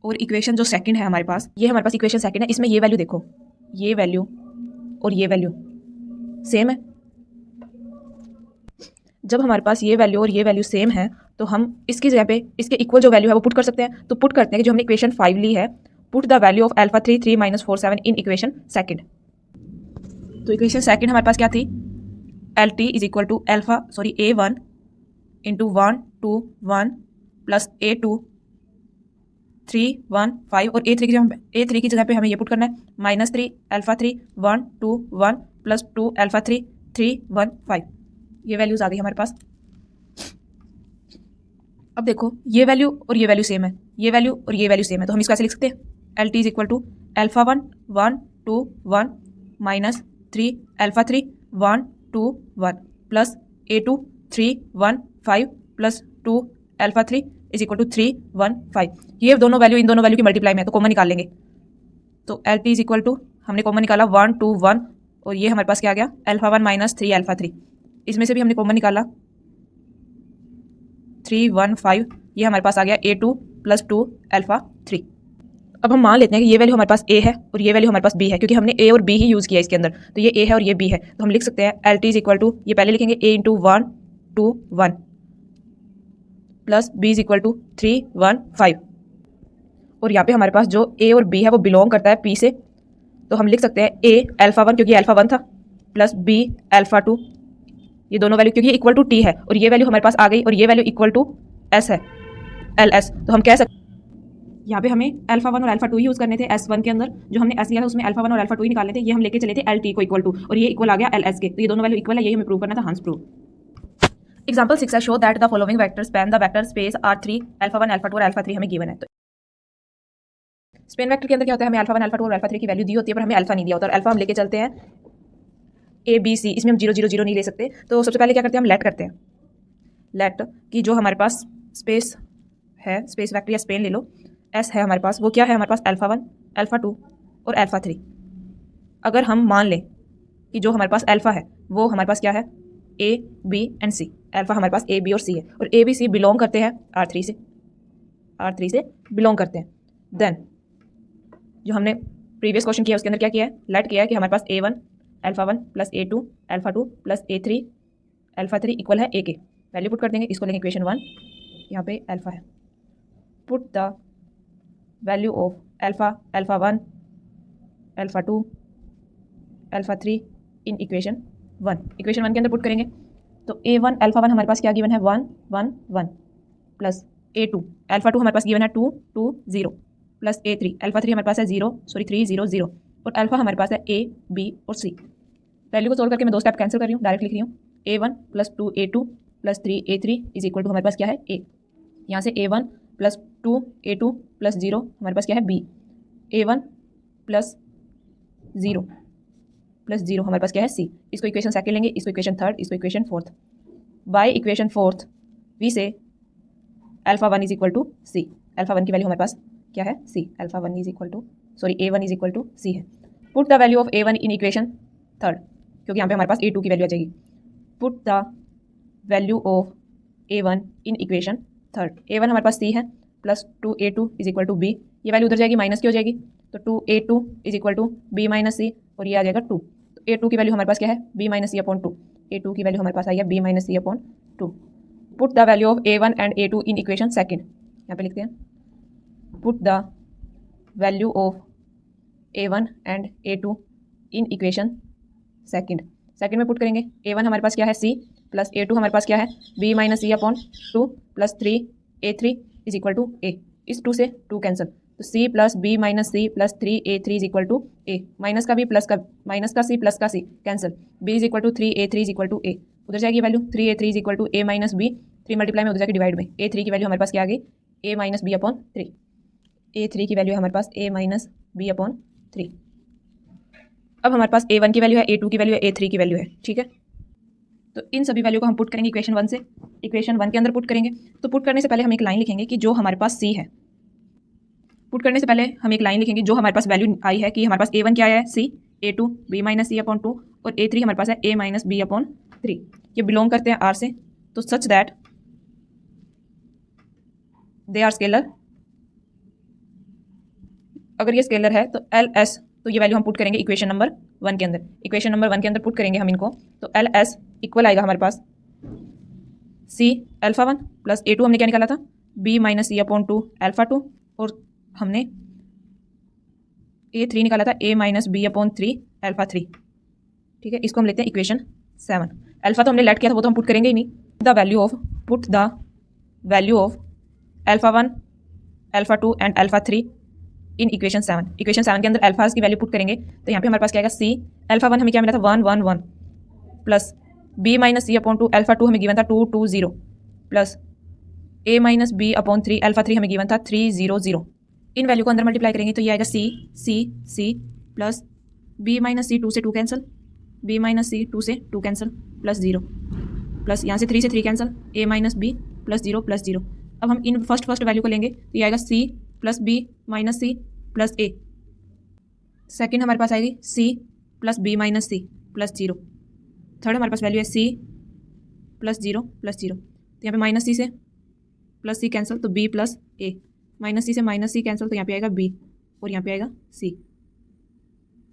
[SPEAKER 1] और इक्वेशन जो सेकंड है हमारे पास, ये हमारे पास इक्वेशन सेकंड है, इसमें ये वैल्यू देखो, ये वैल्यू और ये वैल्यू सेम है। जब हमारे पास ये वैल्यू और ये वैल्यू सेम है तो हम इसकी जगह पे इसके इक्वल जो वैल्यू है वो पुट कर सकते हैं। तो पुट करते हैं कि जो हमने इक्वेशन 5 ली है, put the value of alpha 3 3 -4 7 in equation second. तो इक्वेशन सेकंड हमारे पास क्या थी, LT is equal to A1 into 1 2 1 plus A2 3 1 5 और A3 की जगह पे हमें ये पुट करना है -3 α3 1 2 1 प्लस 2 α3 3 1 5। ये वैल्यूज आ गई हमारे पास। अब देखो ये वैल्यू और ये वैल्यू सेम है, ये वैल्यू और ये वैल्यू सेम है, तो हम इसको ऐसे लिख सकते हैं LT is equal to α1 1 2 1 -3 α3 1 2 1 plus A2 3 1 5 plus 2 α3 is equal to 3 1 5। ये दोनों वैल्यू इन दोनों वैल्यू की मल्टीप्लाई में है तो कॉमन निकाल लेंगे। तो LT इज इक्वल टू हमने कॉमन निकाला 1 2 1 और ये हमारे पास क्या आ गया α1 -3 α3। इसमें से भी हमने कॉमन निकाला 3 1 5, ये हमारे पास आ गया A2 प्लस 2 α3। अब हम मान लेते हैं कि ये वैल्यू हमारे पास A है और ये वैल्यू हमारे पास B है, क्योंकि हमने A और B ही यूज़ किया इसके अंदर, तो ये A है और ये B है, तो हम लिख सकते हैं LT इज इक्वल टू, ये पहले लिखेंगे A into 1 2 1 plus B is equal to 3 1 5 और यहाँ पे हमारे पास जो A और B है वो बिलोंग करता है P से, तो हम लिख सकते हैं A α1 क्योंकि α1 था प्लस B α2, ये दोनों वैल्यू क्योंकि इक्वल टू T है और ये वैल्यू हमारे पास आ गई और ये वैल्यू इक्वल टू S है LS, तो हम कह सकते यहाँ पे हमें α1 और α2 यूज़ करने थे S1 के अंदर, जो हमने S लिया था उसमें α1 और α2 ही निकालने थे, ये हम लेके चले थे LT को इक्वल टू और ये इक्वल आ गया LS के, तो ये दोनों वैल्यू इक्वल है, यही हमें प्रूव करना था, हंस prove. Example 6 show that the following vector span the vector space R3 α1 α2 और α3 हमें गिवन है। तो स्पेन वेक्टर के अंदर क्या होता है, हमें α1 α2 और α3 की वैल्यू दी होती है पर हमें अल्फा नहीं दिया होता, और अल्फा हम लेके चलते हैं ABC, इसमें हम 0 0 0 नहीं ले सकते, तो सबसे पहले क्या करते हैं हम लेट करते हैं, लेट की जो हमारे पास स्पेस है, स्पेस वेक्टर या स्पेन ले लो, S है हमारे पास, वो क्या है हमारे पास α1 α2 और α3। अगर हम मान लें कि जो हमारे पास अल्फा है वो हमारे पास क्या है A B and C, alpha हमारे पास A B और C है और A B C बिलोंग करते हैं R3 से बिलोंग करते हैं। देन जो हमने प्रीवियस क्वेश्चन किया उसके अंदर क्या किया है, लेट किया है कि हमारे पास A1 α1 plus A2 α2 plus A3 α3 equal है A के, वैल्यू पुट कर देंगे, इसको लेंगे इक्वेशन 1, यहाँ पे अल्फा है, put the value of alpha α1 α2 α3 in equation 1, equation 1 के अंदर पुट करेंगे तो A1 α1 हमारे पास क्या गिवन है 1 1 1 प्लस A2 α2 हमारे पास गिवन है 2 2 0 प्लस A3 α3 हमारे पास है 3 0 0 और अल्फा हमारे पास है A B और C। वैल्यू को सोल्व करके मैं दो स्टेप कैंसिल कर रही हूँ, डायरेक्ट लिख रही हूँ A1 plus 2 A2 plus 3 A3 is equal to हमारे पास क्या है A, यहाँ से A1 प्लस 2 A2 प्लस 0 हमारे पास क्या है B, A1 प्लस 0 प्लस 0 हमारे पास क्या है C, इसको इक्वेशन सेकंड लेंगे, इसको इक्वेशन थर्ड, इसको equation fourth. By equation fourth we से α1 इज इक्वल टू C, α1 की वैल्यू हमारे पास क्या है C, α1 is equal to A1 is equal to C है। Put the value of A1 in equation third, क्योंकि यहाँ पे हमारे पास A2 की वैल्यू आ जाएगी, put the value of A1 in equation third, A1 हमारे पास C है plus 2A2 is equal to B, ये वैल्यू उधर जाएगी माइनस की हो जाएगी, तो 2A2 is equal to B minus C और ये आ जाएगा 2, तो A2 की वैल्यू हमारे पास क्या है B minus C upon 2, A2 की वैल्यू हमारे पास आई है B minus C upon 2। Put the value of A1 and A2 in equation second, यहाँ पे लिखते हैं put the value of A1 and A2 in equation second में पुट करेंगे, A1 हमारे पास क्या है C प्लस A2 हमारे पास क्या है B minus C upon 2 plus 3 A3 is equal to A, इस 2 से 2 कैंसिल, तो C plus B minus C plus 3 A3 is equal to A, minus का B प्लस का माइनस का C प्लस का C cancel, B is equal to 3 A3 is equal to A, उधर जाएगी value 3 A3 is equal to A minus B, 3 multiply में उधर जाएगी divide में, A3 की वैल्यू हमारे पास क्या आ गई A minus B upon 3, A3 की वैल्यू है हमारे पास A माइनस B अपॉन 3। अब हमारे पास A1 की वैल्यू है, A2 की वैल्यू है, A3 की वैल्यू है, ठीक है, तो इन सभी वैल्यू को हम पुट करेंगे इक्वेशन 1 से, इक्वेशन 1 के अंदर पुट करेंगे, तो पुट करने से पहले हम एक लाइन लिखेंगे कि जो हमारे पास C है, पुट करने से पहले हम एक लाइन लिखेंगे जो हमारे पास वैल्यू आई है कि हमारे पास A1 क्या है C, A2 B minus C upon 2 और A3 हमारे पास है A माइनस B अपॉन 3, ये बिलोंग करते हैं R से, तो such that they are scalar, अगर ये स्केलर है तो LS, तो ये वैल्यू हम पुट करेंगे इक्वेशन नंबर 1 के अंदर, इक्वेशन नंबर 1 के अंदर पुट करेंगे हम इनको, तो LS इक्वल आएगा हमारे पास C α1 प्लस A2 हमने क्या निकाला था B माइनस C अपॉन 2 α2 और हमने A3 निकाला था A माइनस B अपॉन 3 α3, ठीक है, इसको हम लेते हैं इक्वेशन 7। अल्फा तो हमने लेट किया था वो तो हम पुट करेंगे ही नहीं, the value of put the value of α1 alpha 2 and alpha 3 in equation 7। Equation 7 के अंदर अल्फाज की वैल्यू पुट करेंगे तो यहाँ पे हमारे पास क्या आएगा सी अल्फा 1 हमें क्या मिला था 1 1 1 प्लस बी माइनस सी अपॉन 2 अल्फा 2 हमें गिवन था 2 2 0 प्लस ए माइनस बी अपॉन 3 अल्फा 3 हमें गिवन था 3 0 0। इन वैल्यू को अंदर मल्टीप्लाई करेंगे तो ये आएगा सी सी सी प्लस बी माइनस सी 2 से 2 कैंसिल, बी माइनस सी 2 से 2 कैंसिल प्लस 0 प्लस यहाँ से 3 से 3 कैंसिल, ए माइनस बी प्लस 0 प्लस 0। अब हम इन फर्स्ट वैल्यू को लेंगे तो ये आएगा C plus B minus C plus A. Second हमारे पास आएगी C plus B minus C plus 0। Third हमारे पास वैल्यू है सी प्लस 0 प्लस 0। तो यहाँ पे माइनस सी से प्लस सी कैंसिल तो बी प्लस ए, माइनस सी से माइनस सी कैंसिल तो यहाँ पे आएगा बी और यहाँ पे आएगा सी।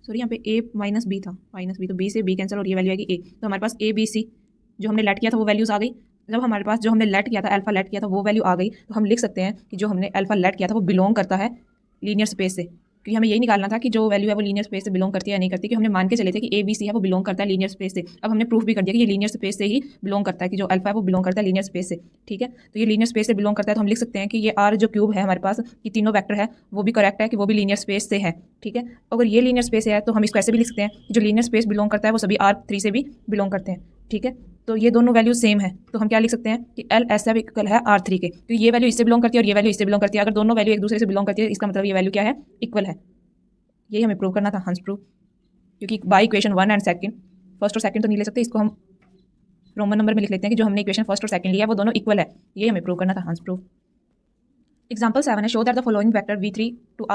[SPEAKER 1] सॉरी यहाँ पे ए माइनस बी था, माइनस बी तो बी से बी कैंसिल और ये वैल्यू आएगी ए। तो हमारे पास ए बी सी जो हमने लेट किया था वो वैल्यूज़ आ गई। जब हमारे पास जो हमने लेट किया था अल्फा लेट किया था वो वैल्यू आ गई तो हम लिख सकते हैं कि जो हमने अल्फा लेट किया था वो बिलोंग करता है लीनियर स्पेस से, क्योंकि हमें यही निकालना था कि जो वैल्यू है वो लीनियर स्पेस से बिलोंग करती है या नहीं करती, कि हमने मान के चले थे कि ए बी सी है वो बिलोंग करता है लीनियर स्पेस से। अब हमने प्रूफ भी कर दिया कि ये लीनियर स्पेस से ही बिलोंग करता है, कि जो अल्फा है वो बिलोंग करता है लीनियर स्पेस से। ठीक है, तो ये लीनियर स्पेस से बिलोंग करता है तो हम लिख सकते हैं कि ये आर जो क्यूब है हमारे पास, ये तीनों वेक्टर है वो भी करेक्ट है कि वो भी लीनियर स्पेस से है। ठीक है, अगर ये लीनियर स्पेस है तो हम इसको ऐसे भी लिख सकते हैं कि जो लीनियर स्पेस बिलोंग करता है वो सभी R3 से भी बिलोंग करते हैं। ठीक है, तो ये दोनों वैल्यू सेम है तो हम क्या लिख सकते हैं कि एल एस एफ इक्वल है R3 के, तो ये वैल्यू इससे बिलोंग करती है और ये वैल्यू इससे बिलोंग करती है। अगर दोनों वैल्यू एक दूसरे से बिलोंग करती है इसका मतलब ये वैल्यू क्या है, इक्वल है। यही हमें प्रूव करना था, हंस प्रूव, क्योंकि by equation 1 and second, first और सेकंड तो नहीं ले सकते, इसको हम रोमन नंबर में लिख लेते हैं कि जो हमने इक्वेशन फर्स्ट और सेकंड लिया है वो दोनों इक्वल है। ये हमें प्रूव करना था, हंस प्रूव। एग्जाम्पल 7 है, show that the following vector V3 to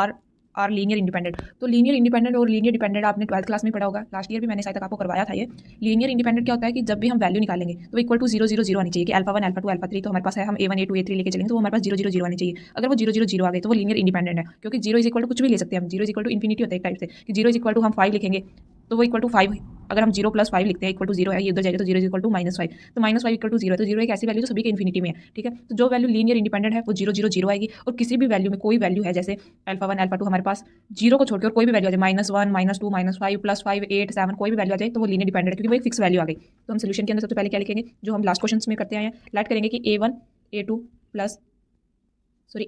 [SPEAKER 1] R linear independent. तो लीनियर इंडिपेंडेंट और लीनियर डिपेंडेंट आपने 12th क्लास में पढ़ा होगा, लास्ट ईयर भी मैंने शायद तक आपको करवाया था। ये लीनियर इंडिपेंडेंट क्या होता है कि जब भी हम वैल्यू निकालेंगे तो इक्वल टू 0 0 0 आनी चाहिए, कि अल्फा 1 अल्फा 2 अल्फा 3 तो हमारे पास है, हम A1 A2 A3 लेके चलेंगे तो वो हमारे पास 0 0 0 आनी चाहिए। अगर वो 0 0 0 आ गए तो वो लीनियर इंडिपेंडेंट है, क्योंकि 0 इज इक्वल टू कुछ भी ले सकते हैं हम, 0 इज इक्वल टू इन्फिनिटी होता है एक टाइप से, कि 0 इज इक्वल टू हम 5 लिखेंगे तो वो इक्वल टू 5, अगर हम 0 प्लस 5 लिखते हैं इक्वल टू 0 है, ये उधर जाएगा तो 0 इज इक्वल टू -5, तो -5 इक्वल टू 0 है, तो 0 एक ऐसी वैल्यू जो सभी के इन्फिनिटी में है। ठीक है, तो जो वैल्यू लीनियर इंडिपेंडेंट है वो 0 0 0 आएगी, और किसी भी वैल्यू में कोई वैल्यू है जैसे अल्फा 1 अल्फा 2 हमारे पास 0 को छोड़कर कोई भी वैल्यू आ जाए, -1 -2 -5 +5 8 7 कोई भी वैल्यू आ जाए तो वो लीनियर डिपेंडेंट है, क्योंकि वो एक फिक्स वैल्यू आ गई। तो हम सोल्यूशन के अंदर सबसे पहले क्या लिखेंगे, जो हम लास्ट क्वेश्चन में करते आए हैं, लेट करेंगे कि A1 A2 plus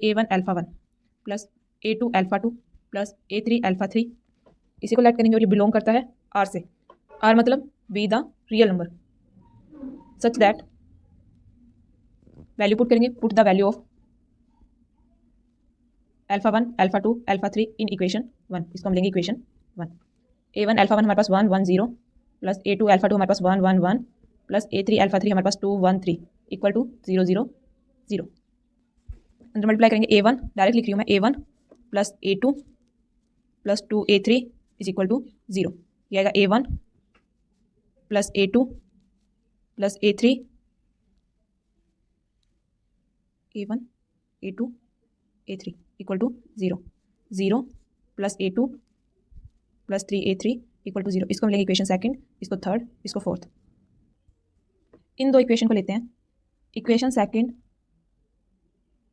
[SPEAKER 1] A1 alpha 1 plus A2 alpha 2 plus A3 alpha 3, इसी को लेट करेंगे और ये बिलोंग करता है R से। R मतलब be the real number such that, value put करेंगे, put the value of alpha 1 alpha 2 alpha 3 in equation 1, इसको हम लेंगे इक्वेशन 1। A1 अल्फा 1 हमारे पास 1 1 0 प्लस A2 अल्फा 2 हमारे पास 1 1 1 प्लस A3 अल्फा 3 हमारे पास 2 1 3 इक्वल टू 0 0 0। अंदर मल्टीप्लाई करेंगे A1, डायरेक्ट लिख रही हूँ मैं, A1 plus A2 plus 2 A3 is equal to 0। ये आएगा A1 plus A2 plus A3, A1 A2 A3 equal to 0 0 plus A2 plus 3 A3 equal to 0। इसको हम लेंगे इक्वेशन सेकंड, इसको थर्ड, इसको फोर्थ। इन दो इक्वेशन को लेते हैं, equation second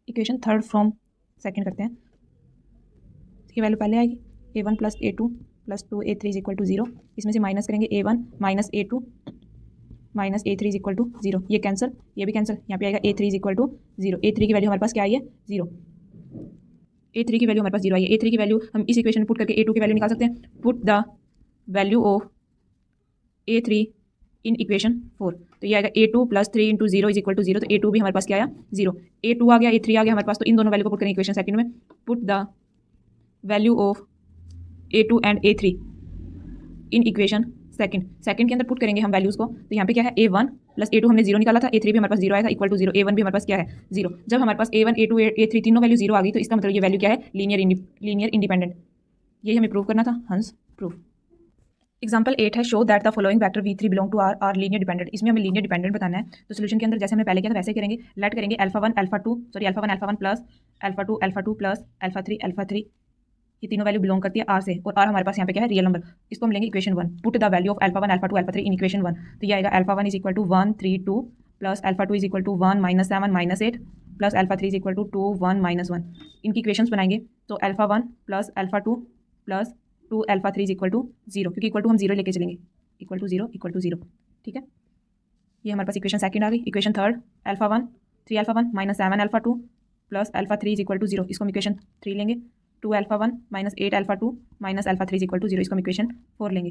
[SPEAKER 1] equation third from second करते हैं, इसकी वैल्यू पहले आएगी A1 plus A2 plus 2 A3 is equal to 0, इसमें से माइनस करेंगे A1 minus A2 minus A3 is equal to 0, ये कैंसिल, ये भी कैंसिल, यहाँ पे आएगा A3 is equal to 0। A3 की वैल्यू हमारे पास क्या आई है 0, A3 की वैल्यू हमारे पास 0 आई है। A3 की वैल्यू हम इस इक्वेशन में पुट करके A2 की वैल्यू निकाल सकते हैं, put the value of A3 in equation 4, तो ये आएगा A2 plus 3 into 0 is equal to 0, तो A2 भी हमारे पास क्या आया 0, A2 आ गया A3 आ गया हमारे पास, तो इन दोनों वैल्यू को पुट करेंगे इक्वेशन सेकंड में, put the value of A2 and A3 in equation second के अंदर पुट करेंगे हम वैल्यूज़ को, तो यहाँ पे क्या है A1 प्लस A2 हमने 0 निकाला था, A3 भी हमारे पास 0 आया था इक्वल टू 0, A1 भी हमारे पास क्या है 0। जब हमारे पास A1 A2 A3 तीनों वैल्यू 0 आ गई तो इसका मतलब ये वैल्यू क्या है लीनियर इंडिपेंडेंट। यही हमें प्रूव करना था, हंस प्रूव। एग्जाम्पल 8 है, show that the following vector V3 belong to R linear dependent. इसमें हमें लीनियर डिपेंडेंट बताना है, तो सोल्यूशन के अंदर जैसे हमने पहले किया था वैसे करेंगे, लेट करेंगे alpha 1 alpha 1 plus alpha 2 plus alpha 3 ये तीनों वैल्यू बिलोंग करती है R से, और R हमारे पास यहाँ पे क्या है रियल नंबर, इसको हम लेंगे equation 1, put the value of alpha 1 alpha 2 alpha 3 in equation 1, तो ये आएगा alpha 1 is equal to 1 3 2 plus alpha 2 is equal to 1 -7 -8 plus alpha 3 is equal to 2 1 -1। इनकी इक्वेशंस बनाएंगे तो alpha 1 plus alpha 2 plus 2 alpha 3 is equal to 0, क्योंकि equal to हम 0 लेके चलेंगे, इक्वल टू 0 ठीक है। ये हमारे पास इक्वेशन सेकंड आ गई। Equation third, alpha 1 3 alpha 1 -7 alpha 2 plus alpha 3 is equal to 0, इसको हम इक्वेशन 3 लेंगे। 2 alpha 1 minus 8 alpha 2 minus alpha 3 is equal to 0, इसको हम इक्वेशन 4 लेंगे।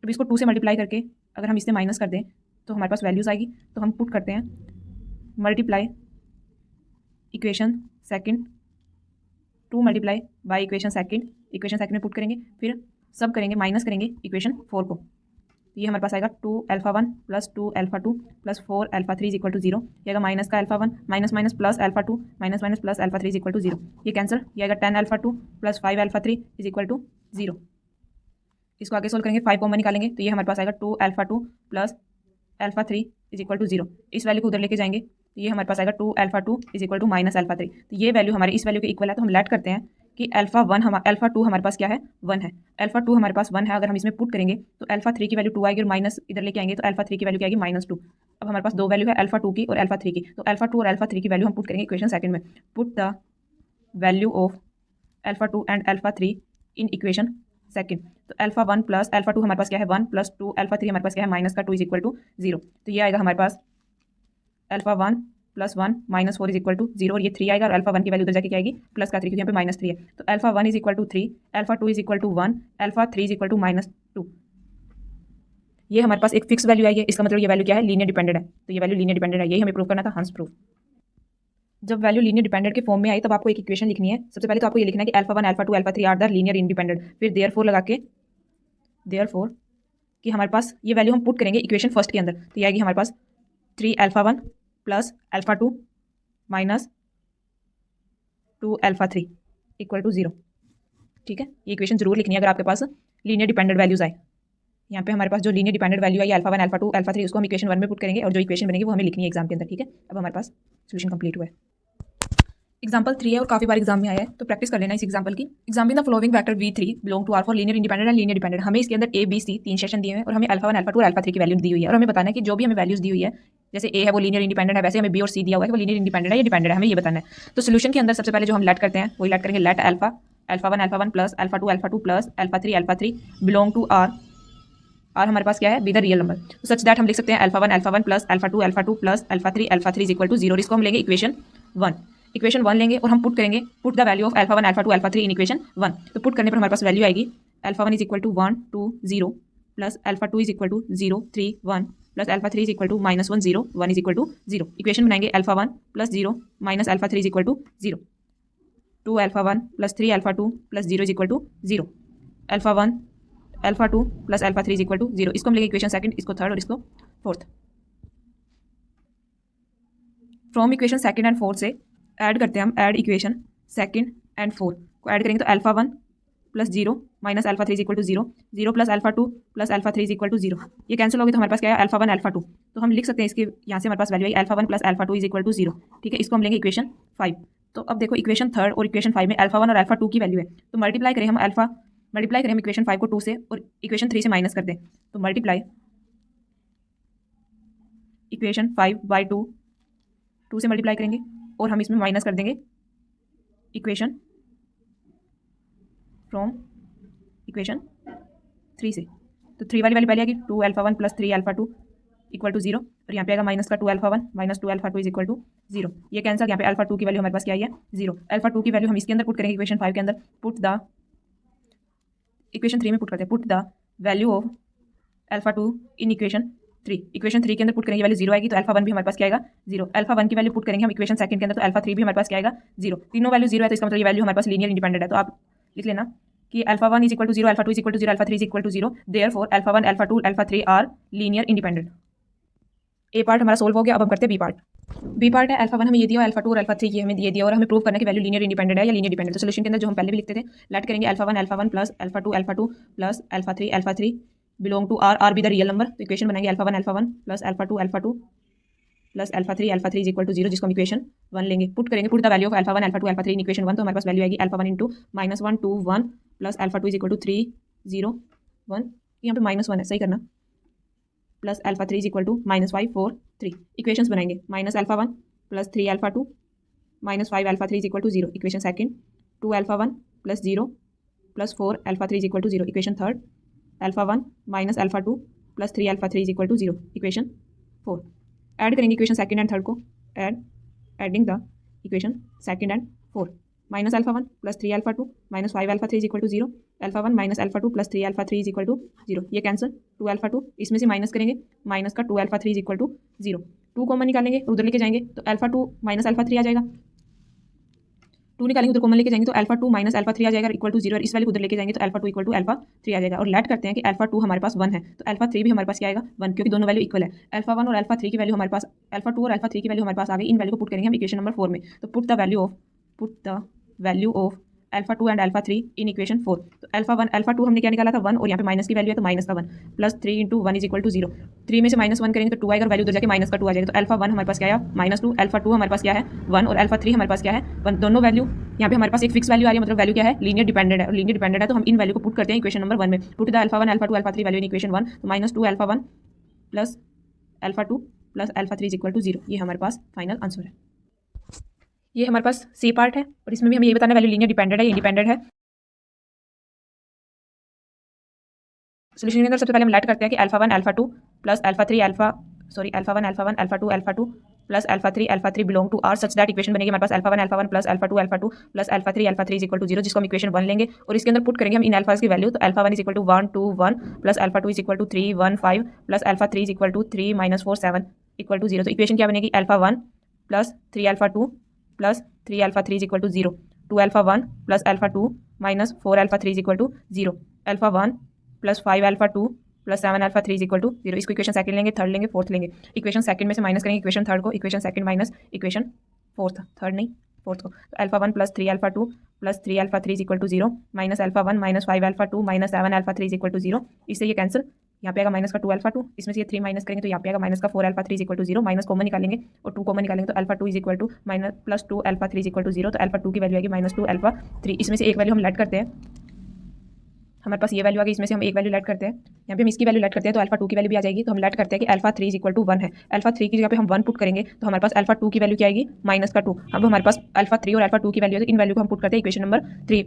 [SPEAKER 1] अब इसको 2 से मल्टीप्लाई करके अगर हम इससे माइनस कर दें तो हमारे पास वैल्यूज़ आएगी, तो हम पुट करते हैं multiply equation second 2 multiply by equation second में पुट करेंगे, फिर सब करेंगे माइनस करेंगे इक्वेशन 4 को। ये हमारे पास आएगा 2 alpha 1 plus 2 alpha 2 plus 4 alpha 3 is equal to 0। ये आएगा माइनस का alpha 1 minus minus plus alpha 2 minus minus plus alpha 3 is equal to 0। ये कैंसर, ये आएगा 10 alpha 2 plus 5 alpha 3 is equal to 0। इसको आगे सोल्व करेंगे, 5 कॉमन निकालेंगे तो ये हमारे पास आएगा 2 alpha 2 plus alpha 3 is equal to 0। इस वैल्यू को उधर लेके जाएंगे तो ये हमारे पास आएगा 2 alpha 2 is equal to minus alpha 3। तो ये वैल्यू हमारे इस वैल्यू के इक्वल है, तो हम लेट करते हैं कि अल्फा 2 हमारे पास क्या है, 1 है। अल्फा 2 हमारे पास 1 है, अगर हम इसमें पुट करेंगे तो अल्फा 3 की वैल्यू 2 आएगी और माइनस इधर लेके आएंगे तो अल्फा 3 की वैल्यू क्या आएगी, -2। अब हमारे पास दो वैल्यू है, अल्फा 2 की और अल्फा 3 की। तो अल्फा 2 और अल्फा 3 की वैल्यू हम पुट करेंगे इक्वेशन सेकंड में। Put the value of alpha 2 and alpha 3 in equation second. तो अल्फा 1 प्लस अल्फा 2 हमारे पास क्या है, 1 प्लस 2 अल्फा 3 हमारे पास क्या है, माइनस का 2 इज इक्वल टू 0। तो ये आएगा हमारे पास alpha 1 plus 1 minus 4 is equal to 0, और ये 3 आएगा और अल्फा 1 की वैल्यू उधर जाके क्या आएगी, प्लस का 3, क्योंकि यहाँ पे -3 है। तो alpha 1 is equal to 3, alpha 2 is equal to 1, alpha 3 is equal to -2। ये हमारे पास एक फिक्स वैल्यू आई है, इसका मतलब ये वैल्यू क्या है, लीनियर डिपेंडेंट है। तो ये वैल्यू लीनियर डिपेंडेंट है, यही हमें प्रूव करना था, हंस प्रूफ। जब वैल्यू लीनियर डिपेंडेंट के फॉर्म में आई तब आपको एक इक्वेशन लिखनी है। सबसे पहले तो आपको ये लिखना है कि alpha 1 alpha 2 alpha 3 are the linear independent, फिर देयरफॉर लगा के देयरफॉर कि हमारे पास ये वैल्यू हम पुट करेंगे इक्वेशन फर्स्ट के अंदर। तो ये आएगी हमारे पास 3 alpha 1 plus alpha 2 minus 2 alpha 3 equal to 0। ठीक है, ये इक्वेशन जरूर लिखनी है अगर आपके पास लीनियर डिपेंडेंट वैल्यूज आए। यहाँ पे हमारे पास जो लीनियर डिपेंडेंट वैल्यू आई अल्फा 1 अल्फा 2 अल्फा 3, उसको हम इक्वेशन 1 में पुट करेंगे और जो इक्वेशन बनेगी वो हमें लिखनी है एग्जाम के अंदर। ठीक है, अब हमारे पास सोल्यूशन कंप्लीट हुआ है। एग्जाम्पल 3 है और काफी बार एग्जाम में आया है, तो प्रैक्टिस कर लेना इस एग्जाम्पल की। Example the following vector v3 belong to R four linear independent and linear dependent. हमें इसके अंदर a b c 3 सेशन दिए हैं और हमें अल्फा 1 अल्फा 2 और अल्फा 3 की वैल्यू दी हुई है, और हमें बताना है कि जो भी हमें वैल्यूज दी हुई है, जैसे a है वो लीनियर इंडिपेंडेंट है, वैसे हमें b और c दिया हुआ है कि वो लीनियर इंडिपेंडेंट है या डिपेंडेंट है, हमें ये बताना है। तो सोल्यूशन के अंदर सबसे पहले जो हम लेट करते हैं वही लेट करेंगे, let alpha 1 plus alpha 2 plus alpha 3 belong to R हमारे पास क्या है, बी द रियल नंबर। तो सच दैट हम लिख सकते हैं alpha 1 plus alpha 2 plus alpha 3 is equal to 0। इसको हम लेंगे इक्वेशन 1 लेंगे और हम पुट करेंगे, put the value of alpha 1 alpha 3 in equation 1। तो पुट करने पर हमारे पास वैल्यू आएगी alpha 1 is equal to 1 2 0 plus alpha 2 is equal to 0 3 1 plus alpha 3 is equal to -1 0 1 is equal to 0। Equation बनाएंगे alpha 1 plus 0 minus alpha 3 is equal to 0, 2 alpha 1 plus 3 alpha 2 plus 0 is equal to 0, alpha 1 alpha 2 plus alpha 3 is equal to 0। इसको हम लेंगे equation second, इसको third और इसको fourth. From equation second and fourth से add करते हैं हम, add equation second and fourth को ऐड करेंगे तो alpha 1 plus 0 minus alpha 3 is equal to 0, 0 plus alpha 2 plus alpha 3 is equal to 0। ये कैंसिल हो गई तो हमारे पास क्या है, अल्फा 1 अल्फा 2। तो हम लिख सकते हैं इसके यहाँ से हमारे पास वैल्यू आई alpha 1 plus alpha 2 is equal to 0। ठीक है, इसको हम लेंगे इक्वेशन 5। तो अब देखो इक्वेशन थर्ड और इक्वेशन 5 में अल्फा 1 और अल्फा 2 की वैल्यू है, तो मल्टीप्लाई करें हम इक्वेशन 5 को 2 से और इक्वेशन 3 से माइनस कर दें। तो मल्टीप्लाई इक्वेशन 5 बाई 2 से मल्टीप्लाई करेंगे और हम इसमें माइनस कर देंगे इक्वेशन फ्रॉम इक्वेशन 3 से। तो 3 वाली पहले आएगी 2 alpha 1 plus 3 alpha 2 equal to 0, और यहाँ पे आएगा माइनस का 2 alpha 1 minus 2 alpha 2 is equal to 0। ये कैंसर, यहाँ पे अल्फा 2 की वैल्यू हमारे पास क्या आई है, 0। अल्फा 2 की वैल्यू हम इसके अंदर पुट करेंगे इक्वेशन 5 के अंदर, पुट द इक्वेशन 3 में पुट करते हैं, put the value of alpha 2 in equation 3। Equation 3 के अंदर पुट करेंगे वैल्यू 0 आएगी, तो अल्फा 1 भी हमारे पास क्या आएगा, 0। अल्फा 1 की वैल्यू पुट करेंगे हम इक्वेशन सेकंड के अंदर, तो अल्फा 3 भी हमारे पास क्या आएगा, 0। तीनों वैल्यू 0 है, तो इसका मतलब ये वैल्यू हमारे पास लीनियर इंडिपेंडेंट है। तो आप लिख लेना कि alpha 1 is equal to 0, alpha 2 is equal to 0, alpha 3 is equal to 0, therefore alpha 1 alpha 2 alpha 3 are linear independent. A part हमारा सोल्व हो गया, अब हम करते हैं बी पार्ट। बी पार्ट है अल्फा 1 हमें ये दिया, अल्फा 2 और अल्फा 3 की हमें ये दिया, और हमें प्रूव करना है कि वैल्यू लीनियर इंडिपेंडेंट है या लीनियर डिपेंडेंट। तो सोल्यूशन के अंदर जो हम पहले भी लिखते थे, लेट करेंगे alpha 1 plus alpha 2 plus alpha 3 belong to R be the real number. तो इक्वेशन बनाएंगे alpha 1 plus alpha 2 plus alpha 3 is equal to 0, जिसको हम इक्वेशन 1 लेंगे, पुट करेंगे, put the value of alpha 1 alpha 3 in equation 1। तो हमारे पास value आएगी alpha 1 into -1 2 1 plus alpha 2 is equal to 3 0 1, यहाँ पे -1 है, सही करना, plus alpha 3 is equal to -5 4 3। Equations बनाएंगे minus alpha 1 plus 3 alpha 2 minus 5 alpha 3 is equal to 0। Equation second 2 alpha 1 plus 0 plus 4 alpha 3 is equal to 0। Equation third alpha 1 minus alpha 2 plus 3 alpha 3 is equal to 0। Equation 4 add करेंगे equation second and third को, adding the equation second and fourth. Minus alpha 1 plus 3 alpha 2 minus 5 alpha 3 is equal to 0, alpha 1 minus alpha 2 plus 3 alpha 3 is equal to 0, ये cancel, 2 alpha 2 इसमें से minus करेंगे, minus का 2 alpha 3 is equal to 0, 2 common निकालेंगे उधर लेके जाएंगे तो अल्फा 2 माइनस अल्फा 3 आ जाएगा, 2 निकालेंगे उधर कॉमन लेके जाएंगे तो अल्फा 2 माइनस अल्फा 3 आ जाएगा इक्वल टू 0, और इस वैल्यू उधर लेके जाएंगे तो अल्फा 2 इक्वल टू अल्फा 3 आ जाएगा। और लेट करते हैं कि अल्फा 2 हमारे पास 1 है तो अल्फा 3 भी हमारे पास क्या आएगा 1, क्योंकि दोनों वैल्यू इक्वल है। अल्फा 1 और अल्फा 3 की वैल्यू हमारे पास, अल्फा 2 और अल्फा 3 की वैल्यू हमारे पास आ गई, इन वैल्यू को पुट करेंगे हम इक्वेशन नंबर 4 में। तो put the value of alpha 2 and alpha 3 in equation 4। तो अल्फा 2 हमने क्या निकाला था 1, और यहाँ पे माइनस की वैल्यू है तो माइनस का 1 plus 3 into 1 is equal to 0, 3 में से माइनस 1 करेंगे तो 2 आएगा और वैल्यू उधर जाके माइनस का 2 आ जाएगा। तो अल्फा 1 हमारे पास क्या है -2, अल्फा 2 हमारे पास क्या है 1, और अल्फा 3 हमारे पास क्या है 1। दोनों वैल्यू यहाँ पे हमारे पास एक फिक्स वैल्यू आ रही है, मतलब वैल्यू क्या है लीनियर डिपेंडेंट है, और लीनियर डिपेंडेंट है तो हम इन वैल्यू को पुट करते हैं इक्वेशन नंबर 1 में। Put the alpha 1 alpha 2 alpha 3 value in equation 1, तो -2 alpha 1 plus alpha 2 plus alpha 3 is equal to 0, ये हमारे पास फाइनल आंसर है। ये हमारे पास सी पार्ट है, और इसमें भी हमें ये बताना वैल्यू लीनियर डिपेंडेंट है इंडिपेंडेंट है। सोल्यूशन के अंदर सबसे पहले हम लेट करते हैं कि alpha 1 alpha 2 plus alpha 3 alpha 1 alpha 2 plus alpha 3 belong to R such that equation बनेगी हमारे पास alpha 1 plus alpha 2 plus alpha 3 is equal to 0, जिसको हम इक्वेशन 1 लेंगे और इसके अंदर पुट करेंगे हम इन अल्फाज की वैल्यू। तो alpha 1 is equal to 1 2 1 plus alpha 2 is equal to 3 1 5 plus alpha 3 is equal to 3 -4 7 equal to 0। तो इक्वेशन क्या बनेगी alpha 1 plus 3 alpha 2 plus 3 alpha 3 is equal to 0, 2 alpha 1 plus alpha 2 minus 4 alpha 3 is equal to 0, alpha 1 plus 5 alpha 2 plus 7 alpha 3 is equal to 0। इसको equation second लेंगे, third लेंगे, fourth लेंगे। Equation second में से minus करेंगे equation third को, equation second minus equation fourth, third नहीं fourth को। तो alpha 1 plus 3 alpha 2 plus 3 alpha 3 is equal to 0 minus alpha 1 minus 5 alpha 2 minus 7 alpha 3 is equal to 0। इससे ये कैंसिल, यहाँ पे आएगा माइनस का 2 अल्फा 2, इसमें से ये 3 माइनस करेंगे तो यहाँ पे आएगा माइनस का 4 alpha 3 is equal to 0, minus common निकालेंगे और 2 कॉमन निकालेंगे तो alpha 2 is equal to minus plus 2 alpha 3 is equal to 0। तो अल्फा 2 की वैल्यू आएगी -2 अल्फा 3, इसमें से एक वैल्यू हम लेट करते हैं, हमारे पास ये वैल्यू आ गई, इसमें से हम एक वैल्यू लेट करते हैं, यहाँ पे हम इसकी वैल्यू लेट करते हैं तो अल्फा 2 की वैल्यू भी आ जाएगी। तो हम लेट करते हैं कि अल्फा 3 इज इक्वल टू 1 है, अल्फा 3 की जगह पे हम 1 पुट करेंगे तो हमारे पास अल्फा 2 की वैल्यू क्या आएगी माइनस का 2। अब हमारे पास अल्फा 3 और अल्फा 2 की वैल्यू है तो इन वैल्यू को हम पुट करते हैं इक्वेशन नंबर 3,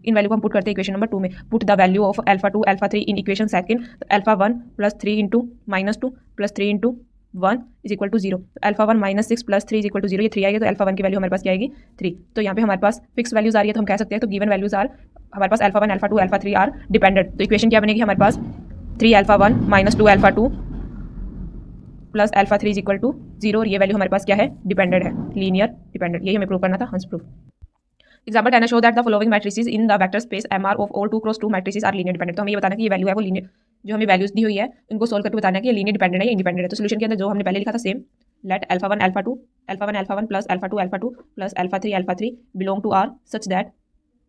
[SPEAKER 1] इन वैल्यू को हम पुट करते हैं इक्वेशन नंबर 2 में। Put the value of alpha 2 alpha 3 in equation second, तो alpha 1 plus 3 into -2 plus 3 into 1 is equal to 0, alpha 1 minus 6 plus 3 is equal to 0, ये 3 आएगी तो अल्फा 1 की वैल्यू हमारे पास क्या आएगी 3। तो यहाँ पे हमारे पास फिक्स वैल्यूज आ रही है तो हम कह सकते हैं तो गिवन वैल्यूज आर हमारे पास alpha 1 alpha 2 alpha 3 are dependent. तो इक्वेशन क्या बनेगी हमारे पास 3 alpha 1 minus 2 alpha 2 plus alpha 3 is equal to 0, और ये वैल्यू हमारे पास क्या है डिपेंडेंट है, लीनियर डिपेंडेंट, यही हमें प्रूव करना था, हंस proof. Example can I show that the following matrices in the vector space MR of all 2 × 2 matrices are linear dependent। तो हमें ये बताना कि ये वैल्यू है वो लीनियर, जो हमें वैल्यूज दी हुई है उनको सोल्व करके बताना है कि ये लीनियर डिपेंडेंट है या इंडिपेंडेंट है। तो सोल्यूशन के अंदर जो हमने पहले लिखा था same, let alpha 1 alpha 1 plus alpha 2 plus alpha 3 belong to R such that,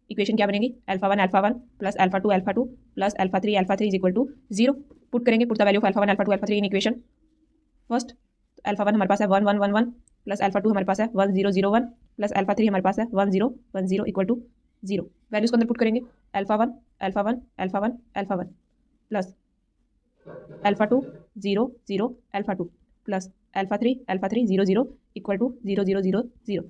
[SPEAKER 1] equation क्या बनेगी alpha 1 plus alpha 2 plus alpha 3 is equal to 0। Put करेंगे, put the value of alpha 1 alpha 3 in equation first. Alpha 1 हमारे पास है 1 1 1 1 plus alpha 2 हमारे पास है 1 0 0 1 plus alpha 3 हमारे पास है 1 0 1 0 equal to 0। Values को अंदर पुट करेंगे, alpha 1 plus alpha 2 0 0 alpha 2 plus alpha 3 0 0 equal to 0 0 0 0।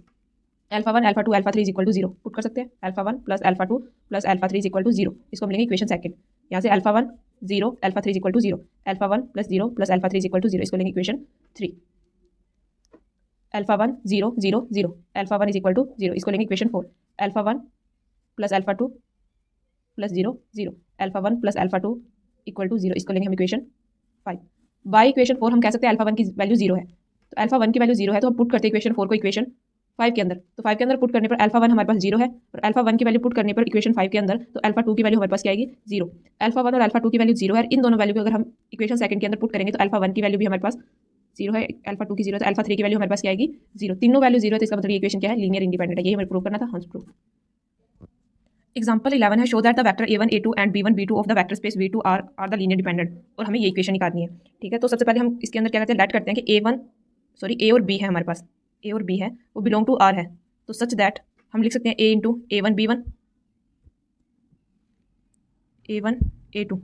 [SPEAKER 1] Alpha 1 alpha 2 alpha 3 equal to 0 put कर सकते हैं, alpha 1 plus alpha 2 plus alpha 3 equal to 0, इसको मिलेंगे इक्वेशन सेकंड। यहाँ से alpha 1 0 alpha 3 equal to 0, alpha 1 plus 0 plus alpha 3 equal to 0, इसको लेंगे equation 3। Alpha 1 0 0 0 alpha 1 is equal to 0, इसको लेंगे equation 4। Alpha 1 plus alpha 2 plus 0 0 alpha 1 plus alpha 2 equal to 0, इसको लेंगे हम इक्वेशन 5। बाई इक्वेशन 4 हम कह सकते हैं अल्फा 1 की वैल्यू 0 है, तो अल्फा 1 की वैल्यू 0 है तो हम पुट करते हैं इक्वेशन 4 को इक्वेशन 5 के अंदर। तो 5 के अंदर पुट करने पर अल्फा 1 हमारे पास 0 है, और अल्फा 1 की वैल्यू पुट करने पर इक्वेशन 5 के अंदर तो अल्फा 2 की वैल्यू हमारे पास क्या आएगी 0। अल्फा 1 और अल्फा 2 की वैल्यू 0 है, इन दोनों वैल्यू को अगर हम इक्वेशन सेकंड के अंदर पुट करेंगे तो अल्फा 1 की वैल्यू भी हमारे पास 0 है, अल्फा 2 की 0 है, तो अल्फा 3 की वैल्यू हमारे पास क्या आएगी 0। तीनों वैल्यू 0 है तो इसका मतलब ये इक्वेशन क्या है लीनियर इंडिपेंडेंट है, ये हमें प्रूव करना था, हंस प्रूव। एग्जाम्पल 11 है, show that the vector a1 a2 and b1 b2 of the vector space v2 are the linear dependent, और हमें ये इक्वेशन निकालनी है। ठीक है, तो सबसे पहले हम इसके अंदर क्या करते हैं, लेट करते हैं कि a और b है हमारे पास, a और b है वो बिलोंग टू r है, तो सच दैट हम लिख सकते हैं a into a1 b1 a1 a2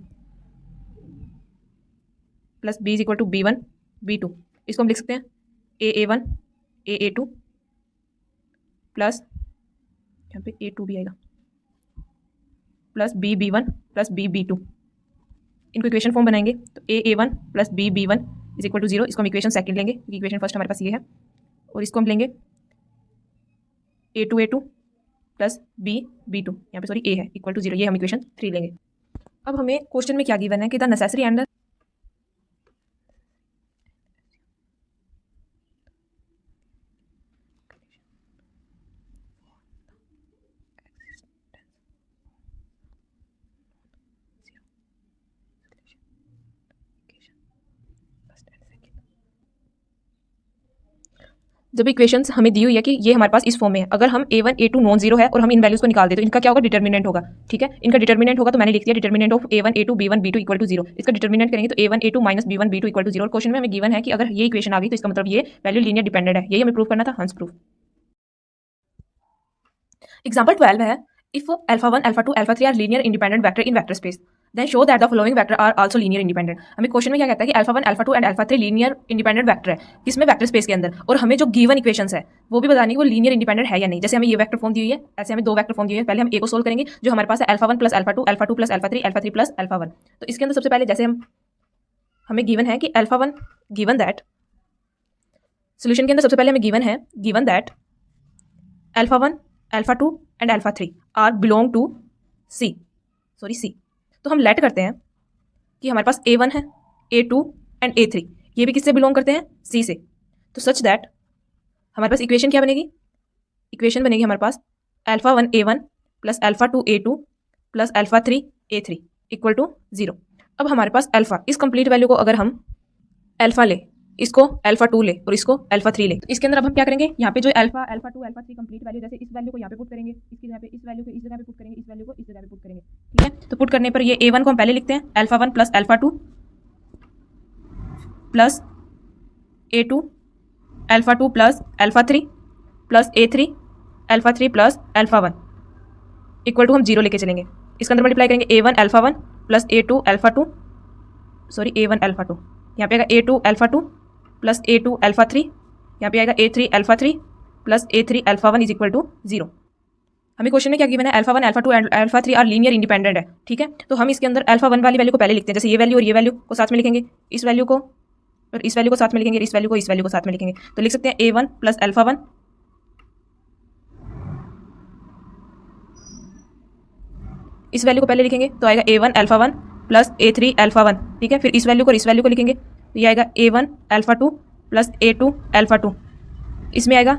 [SPEAKER 1] plus b is equal to b1 b2, इसको हम लिख सकते हैं a1 a2 प्लस यहाँ पे a2 भी आएगा plus B b1 plus B b2, इनको इक्वेशन फॉर्म बनाएंगे तो a1 plus B b1 is equal to 0, इसको हम इक्वेशन सेकंड लेंगे क्योंकि इक्वेशन फर्स्ट हमारे पास ये है, और इसको हम लेंगे A2 प्लस B2, यहाँ पे सॉरी A है, इक्वल टू 0, ये हम इक्वेशन 3 लेंगे। अब हमें क्वेश्चन में क्या गिवन है कि द नेसेसरी एंड जब इक्वेशंस हमें दी हुई है कि ये हमारे पास इस फॉर्म में है, अगर हम A1 A2 नॉन जीरो है और हम इन वैल्यूज को निकाल दे तो इनका क्या होगा, डिटर्मिनेंट होगा। ठीक है, इनका डिटर्मिनेंट होगा तो मैंने लिख दिया determinant of A1 A2 B1 B2 equal to 0। इसका डिटर्मिनेंट करेंगे तो A1 A2 minus B1 B2 equal to 0। और क्वेश्चन में हमें गिवन है कि अगर ये इक्वेशन आ गई तो इसका मतलब ये वैल्यू लीनियर डिपेंडेंट है। यही हमें प्रूव करना था, हंस प्रूफ। एग्जाम्पल 12 है, if alpha1 alpha2 alpha3 are linear independent vector in vector space then show that the following vector are also linear independent। हमें क्वेश्चन में क्या कहता है कि alpha1 alpha2 and alpha3 linear independent vector है किसमें, vector space के अंदर, और हमें जो गिवन इक्वेशंस है वो भी बतानी है वो लीनियर इंडिपेंडेंट है या नहीं। जैसे हमें ये वेक्टर फॉर्म दी हुई है, ऐसे हमें दो वेक्टर फॉर्म दी हुई है। पहले हम ए को सोल्व करेंगे जो हमारे पास है alpha1 plus alpha2 alpha2 plus alpha3 alpha3 plus alpha1। तो इसके अंदर सबसे पहले जैसे हमें गिवन है कि alpha1 गिवन दैट, सोल्यूशन के अंदर सबसे पहले हमें गिवन है given that alpha1 alpha2 and alpha3 are belong to सी। तो हम लेट करते हैं कि हमारे पास A1 है, A2 एंड A3, ये भी किससे बिलोंग करते हैं, C से। तो सच दैट हमारे पास इक्वेशन क्या बनेगी, इक्वेशन बनेगी हमारे पास alpha1 A1 plus alpha2 A2 plus alpha3 A3 equal to 0। अब हमारे पास अल्फा, इस कंप्लीट वैल्यू को अगर हम अल्फा ले, इसको alpha2 ले और इसको alpha3 ले, तो इसके अंदर अब हम क्या करेंगे, यहाँ पे जो alpha alpha2 alpha3 complete value, जैसे इस वैल्यू को यहाँ पे पुट करेंगे, इसकी जगह पे इस वैल्यू को इस जगह पे पुट करेंगे, इस वैल्यू को इस जगह पे पुट करेंगे। ठीक है, तो पुट करने पर ये A1 को हम पहले लिखते हैं alpha1 plus alpha2 plus A2 alpha2 plus alpha3 plus A3 alpha3 plus alpha1 equal to हम 0 लेके चलेंगे। इसके अंदर मल्टीप्लाई करेंगे A1 alpha1 plus A2 alpha2 sorry A1 alpha2, यहाँ पे आएगा A2 alpha2 plus A2 alpha3, यहाँ पे आएगा A3 alpha3 plus A3 alpha1 is equal to 0। हमें क्वेश्चन में क्या गिवन है, alpha1 alpha2 and alpha3 are linear independent है। ठीक है, तो हम इसके अंदर alpha1 वाली वैल्यू को पहले लिखते हैं, जैसे ये वैल्यू और ये वैल्यू को साथ में लिखेंगे, इस वैल्यू को और इस वैल्यू को साथ में लिखेंगे, इस वैल्यू को इस वैल्यू को साथ में लिखेंगे। तो लिख सकते हैं A1 प्लस alpha1 इस वैल्यू को पहले लिखेंगे तो आएगा A1 alpha1 plus A3 alpha1। ठीक है, फिर इस वैल्यू को और इस वैल्यू को लिखेंगे तो ये आएगा A1 alpha2 plus A2 alpha2, इसमें आएगा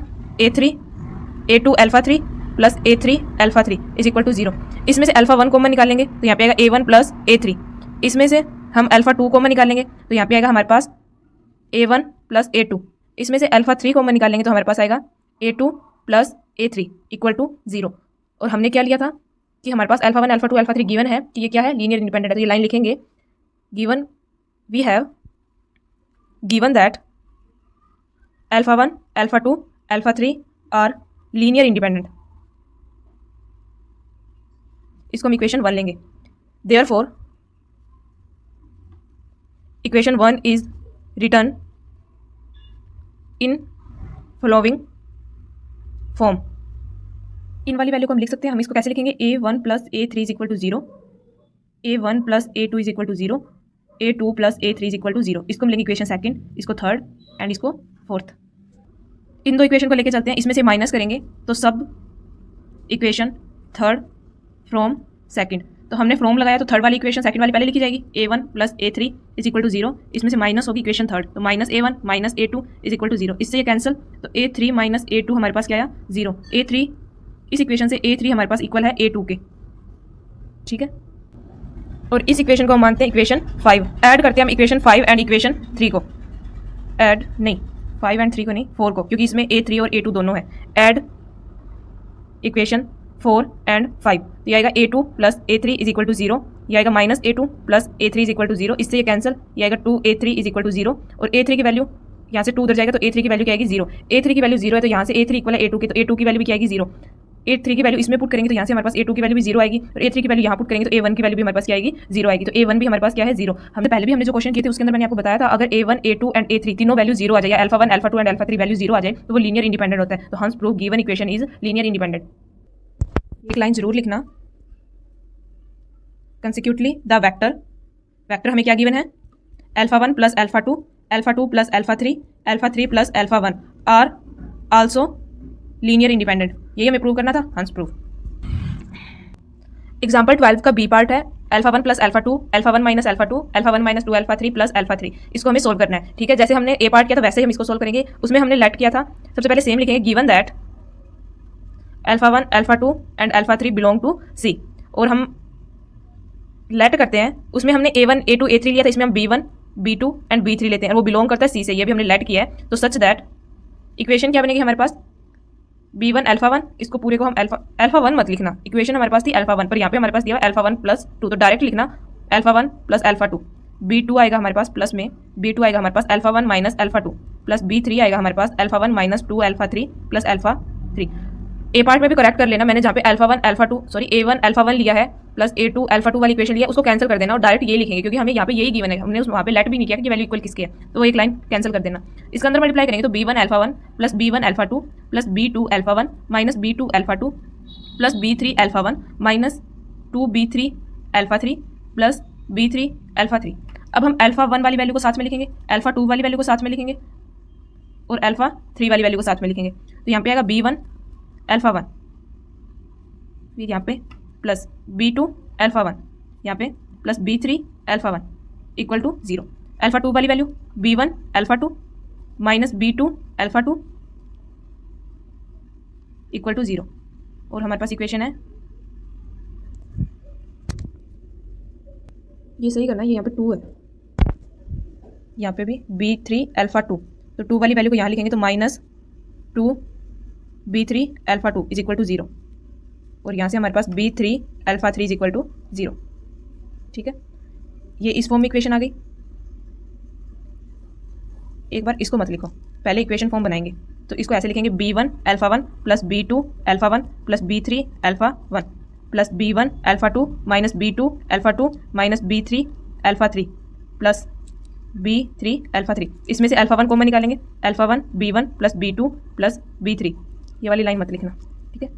[SPEAKER 1] A2 alpha3 plus A3 alpha3 is equal to 0। इसमें से alpha1 कॉमन निकालेंगे तो यहाँ पे आएगा A1 प्लस A3, इसमें से हम alpha2 कॉमन निकालेंगे तो यहाँ पे आएगा हमारे पास A1 प्लस A2, इसमें से alpha3 कॉमन निकालेंगे तो हमारे पास आएगा A2 plus A3 equal to 0। और हमने क्या लिया था कि हमारे पास alpha1 alpha2 alpha3 गिवन है कि ये क्या है, लीनियर इंडिपेंडेंट है। तो ये लाइन लिखेंगे given we have given that alpha1 alpha2 alpha3 are linear independent. इसको हम इक्वेशन 1 लेंगे। Therefore equation 1 is written in following form. इन वाली वैल्यू को हम लिख सकते हैं, हम इसको कैसे लिखेंगे, A1 plus A3 is equal to 0, A1 plus A2 is equal to 0, A2 plus A3 is equal to 0। इसको हम लेंगे इक्वेशन सेकंड, इसको थर्ड एंड इसको फोर्थ। इन दो इक्वेशन को लेके चलते हैं, इसमें से माइनस करेंगे तो सब इक्वेशन थर्ड फ्रॉम सेकंड। तो हमने फ्रॉम लगाया तो थर्ड वाली इक्वेशन सेकंड वाली पहले लिखी जाएगी, A1 plus A3 is equal to 0, इसमें से माइनस होगी इक्वेशन थर्ड, तो minus A1 minus A2 is equal to 0। इससे ये कैंसिल, तो A3 माइनस A2 हमारे पास क्या आया 0। A3 इस इक्वेशन से A3 हमारे पास इक्वल है A2 के। ठीक है, और इस इक्वेशन को हम मानते हैं इक्वेशन 5। ऐड करते हैं हम इक्वेशन 5 एंड इक्वेशन 3 को, ऐड नहीं 5 एंड 3 को नहीं 4 को, क्योंकि इसमें A3 और A2 दोनों है। ऐड इक्वेशन 4 एंड 5, तो ये आएगा A2 plus A3 is equal to 0, ये आएगा minus A2 plus A3 is equal to 0, इससे ये कैंसिल, ये आएगा 2A3 इज इक्वल टू 0। और A3 की वैल्यू यहाँ से 2 उधर जाएगा तो A3 की वैल्यू क्या आएगी 0। A3 की वैल्यू 0 है तो यहाँ से A3 इक्वल है A2 की, तो A2 की वैल्यू भी क्या आएगी 0। A3 की वैल्यू इसमें पुट करेंगे तो यहाँ से हमारे पास A2 की वैल्यू भी 0 आएगी, और A3 की वैल्यू यहाँ पुट करेंगे तो A1 की वैल्यू भी हमारे पास क्या आएगी 0 आएगी। तो A1 भी हमारे पास क्या है 0। हमने पहले भी हमने जो क्वेश्चन किए थे उसके अंदर मैंने आपको बताया था अगर A1 A2 एंड A3 तीनों वैल्यू 0 आ जाए, alpha1 alpha2 and alpha3 value 0 आ जाए तो वो लीनियर इंडिपेंडेंट होता है। तो हंस prove given equation is linear independent. एक लाइन जरूर लिखना, कंसिक्यूटली द वेक्टर हमें क्या गिवन है, alpha1 plus alpha2 alpha2 plus alpha3 alpha3 plus alpha1 are also linear independent. यही हमें प्रूव करना था, हंस प्रूव। एग्जाम्पल 12 का बी पार्ट है alpha 1 plus alpha 2, alpha 1 minus alpha 2, alpha 1 minus 2 alpha 3 plus alpha 3। इसको हमें सोल्व करना है, ठीक है। जैसे हमने ए पार्ट किया था वैसे ही हम इसको सोल्व करेंगे। उसमें हमने लेट किया था, सबसे पहले सेम लिखेंगे, given that alpha 1 alpha 2 and alpha 3 belong to सी। और हम लेट करते हैं, उसमें हमने A1 A2 A3 लिया था, इसमें हम B1 B2 एंड B3 लेते हैं और वो बिलोंग करता है सी से, ये भी हमने लेट किया है। तो सच दैट इक्वेशन क्या बनेगी हमारे पास, B1 अल्फा 1, इसको पूरे को हम अल्फा 1 मत लिखना, इक्वेशन हमारे पास थी अल्फा 1, पर यहाँ पे हमारे पास दिया अल्फा 1 प्लस 2, तो डायरेक्ट लिखना अल्फा 1 प्लस अल्फा 2। B2 आएगा हमारे पास प्लस में, B2 आएगा हमारे पास alpha 1 minus alpha 2 plus B3 आएगा हमारे पास alpha 1 minus 2 alpha 3 plus alpha 3। A part में भी करेक्ट कर लेना, मैंने जहाँ पे alpha 1 alpha 2 sorry A1 alpha 1 लिया है प्लस A2 अल्फा 2 वाली इक्वेशन लिया, उसको कैंसिल कर देना और डायरेक्ट ये लिखेंगे, क्योंकि हमें यहाँ पे यही गिवन है, हमने वहाँ पे लेट भी नहीं किया कि वैल्यू इक्वल किसके है, तो एक लाइन कैंसिल कर देना। इसके अंदर मल्टीप्लाई करेंगे तो B1 alpha 1 plus B1 alpha 2 plus B2 alpha 1 minus B2 alpha 2 plus B3 alpha 1 minus 2B3 alpha 3 plus B3 alpha 3। अब हम अल्फा 1 वाली वैल्यू को साथ में लिखेंगे, अल्फा 2 वाली वैल्यू को साथ में लिखेंगे और अल्फा 3 वाली वैल्यू को साथ में लिखेंगे। तो यहाँ पे आएगा B1 अल्फा 1, फिर यहाँ पे प्लस B2 अल्फा 1, यहाँ पे plus B3 alpha 1 equal to 0। Alpha 2 वाली value B1 alpha 2 minus B2 alpha 2 equal to 0। और हमारे पास इक्वेशन है, ये सही करना है, ये यहाँ पे 2 है, यहाँ पे भी B3 अल्फा 2, तो 2 वाली वैल्यू को यहाँ लिखेंगे तो minus 2 B3 alpha 2 is equal to 0। और यहाँ से हमारे पास B3 alpha 3 is equal to 0, ठीक है। ये इस फॉर्म में इक्वेशन आ गई। एक बार इसको मत लिखो, पहले इक्वेशन फॉर्म बनाएंगे, तो इसको ऐसे लिखेंगे B1 alpha 1 plus B2 alpha 1 plus B3 alpha 1 plus B1 alpha 2 minus B2 alpha 2 minus B3 alpha 3 plus B3 alpha 3। इसमें से अल्फा 1 कॉमन निकालेंगे, alpha 1 B1 plus B2 plus B3, ये वाली लाइन मत लिखना, ठीक है।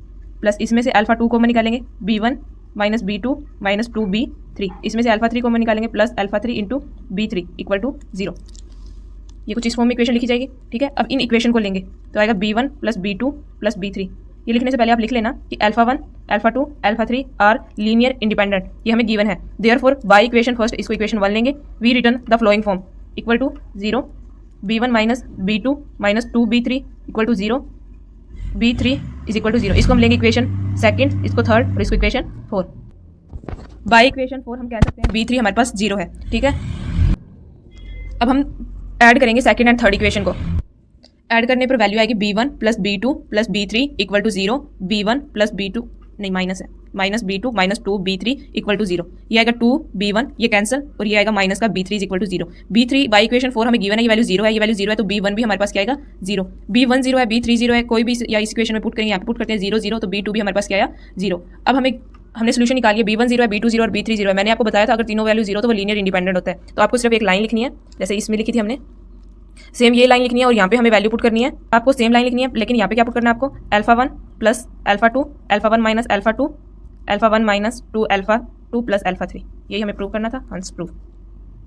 [SPEAKER 1] प्लस इसमें से अल्फा 2 कॉमन निकालेंगे, B1 minus B2 minus 2B3, इसमें से अल्फा 3 कॉमन निकालेंगे plus alpha 3 into B3 equal to 0। ये कुछ इस फॉर्म में इक्वेशन लिखी जाएगी, ठीक है। अब इन इक्वेशन को लेंगे तो आएगा B1 plus B2 plus B3। ये लिखने से पहले आप लिख लेना कि alpha 1 alpha 2 alpha 3 are linear independent, ये हमें गिवन है। देयरफॉर बाय इक्वेशन फर्स्ट इसको इक्वेशन 1 लेंगे, we return the following form equal to 0, B1 minus B2 minus 2B3 equal to 0, B3 is equal to 0। इसको हम लेंगे इक्वेशन सेकंड, इसको third और इसको इक्वेशन 4। बाय इक्वेशन 4 हम कह सकते हैं B3 हमारे पास 0 है, ठीक है। अब हम ऐड करेंगे सेकंड एंड थर्ड इक्वेशन को, ऐड करने पर वैल्यू आएगी B1 plus B2 plus B3 equal to 0, B1 plus B2 नहीं माइनस है, minus B2 minus 2B3 equal to 0। ये आएगा 2B1, ये कैंसिल, और ये आएगा माइनस का B3 equal to 0। B3 by equation 4 हमें गिवन है, ये वैल्यू 0 है, ये वैल्यू 0 है, तो B1 भी हमारे पास क्या आएगा 0। B1 0 है, B3 0 है, कोई भी या इस इक्वेशन में पुट करेंगे, यहाँ पे पुट करते हैं 0 0, तो B2 भी हमारे पास क्या आया 0। अब हमने सोल्यूशन निकाली है, B1 0 है, B2 0 और B3 0 है। मैंने आपको बताया था अगर तीनों वैल्यू 0 तो वो लीनियर इंडिपेंडेंट होता है। तो आपको सिर्फ एक लाइन लिखनी है, जैसे इसमें लिखी थी हमने, सेम ये लाइन लिखनी है और यहाँ पे हमें वैल्यू पुट करनी है। आपको सेम लाइन लिखनी है, लेकिन यहाँ पे क्या पुट करना है आपको, alpha 1 plus alpha 2, alpha 1 minus alpha 2, alpha 1 minus 2 alpha 2 plus alpha 3, यही हमें प्रूव करना था, हंस प्रूव।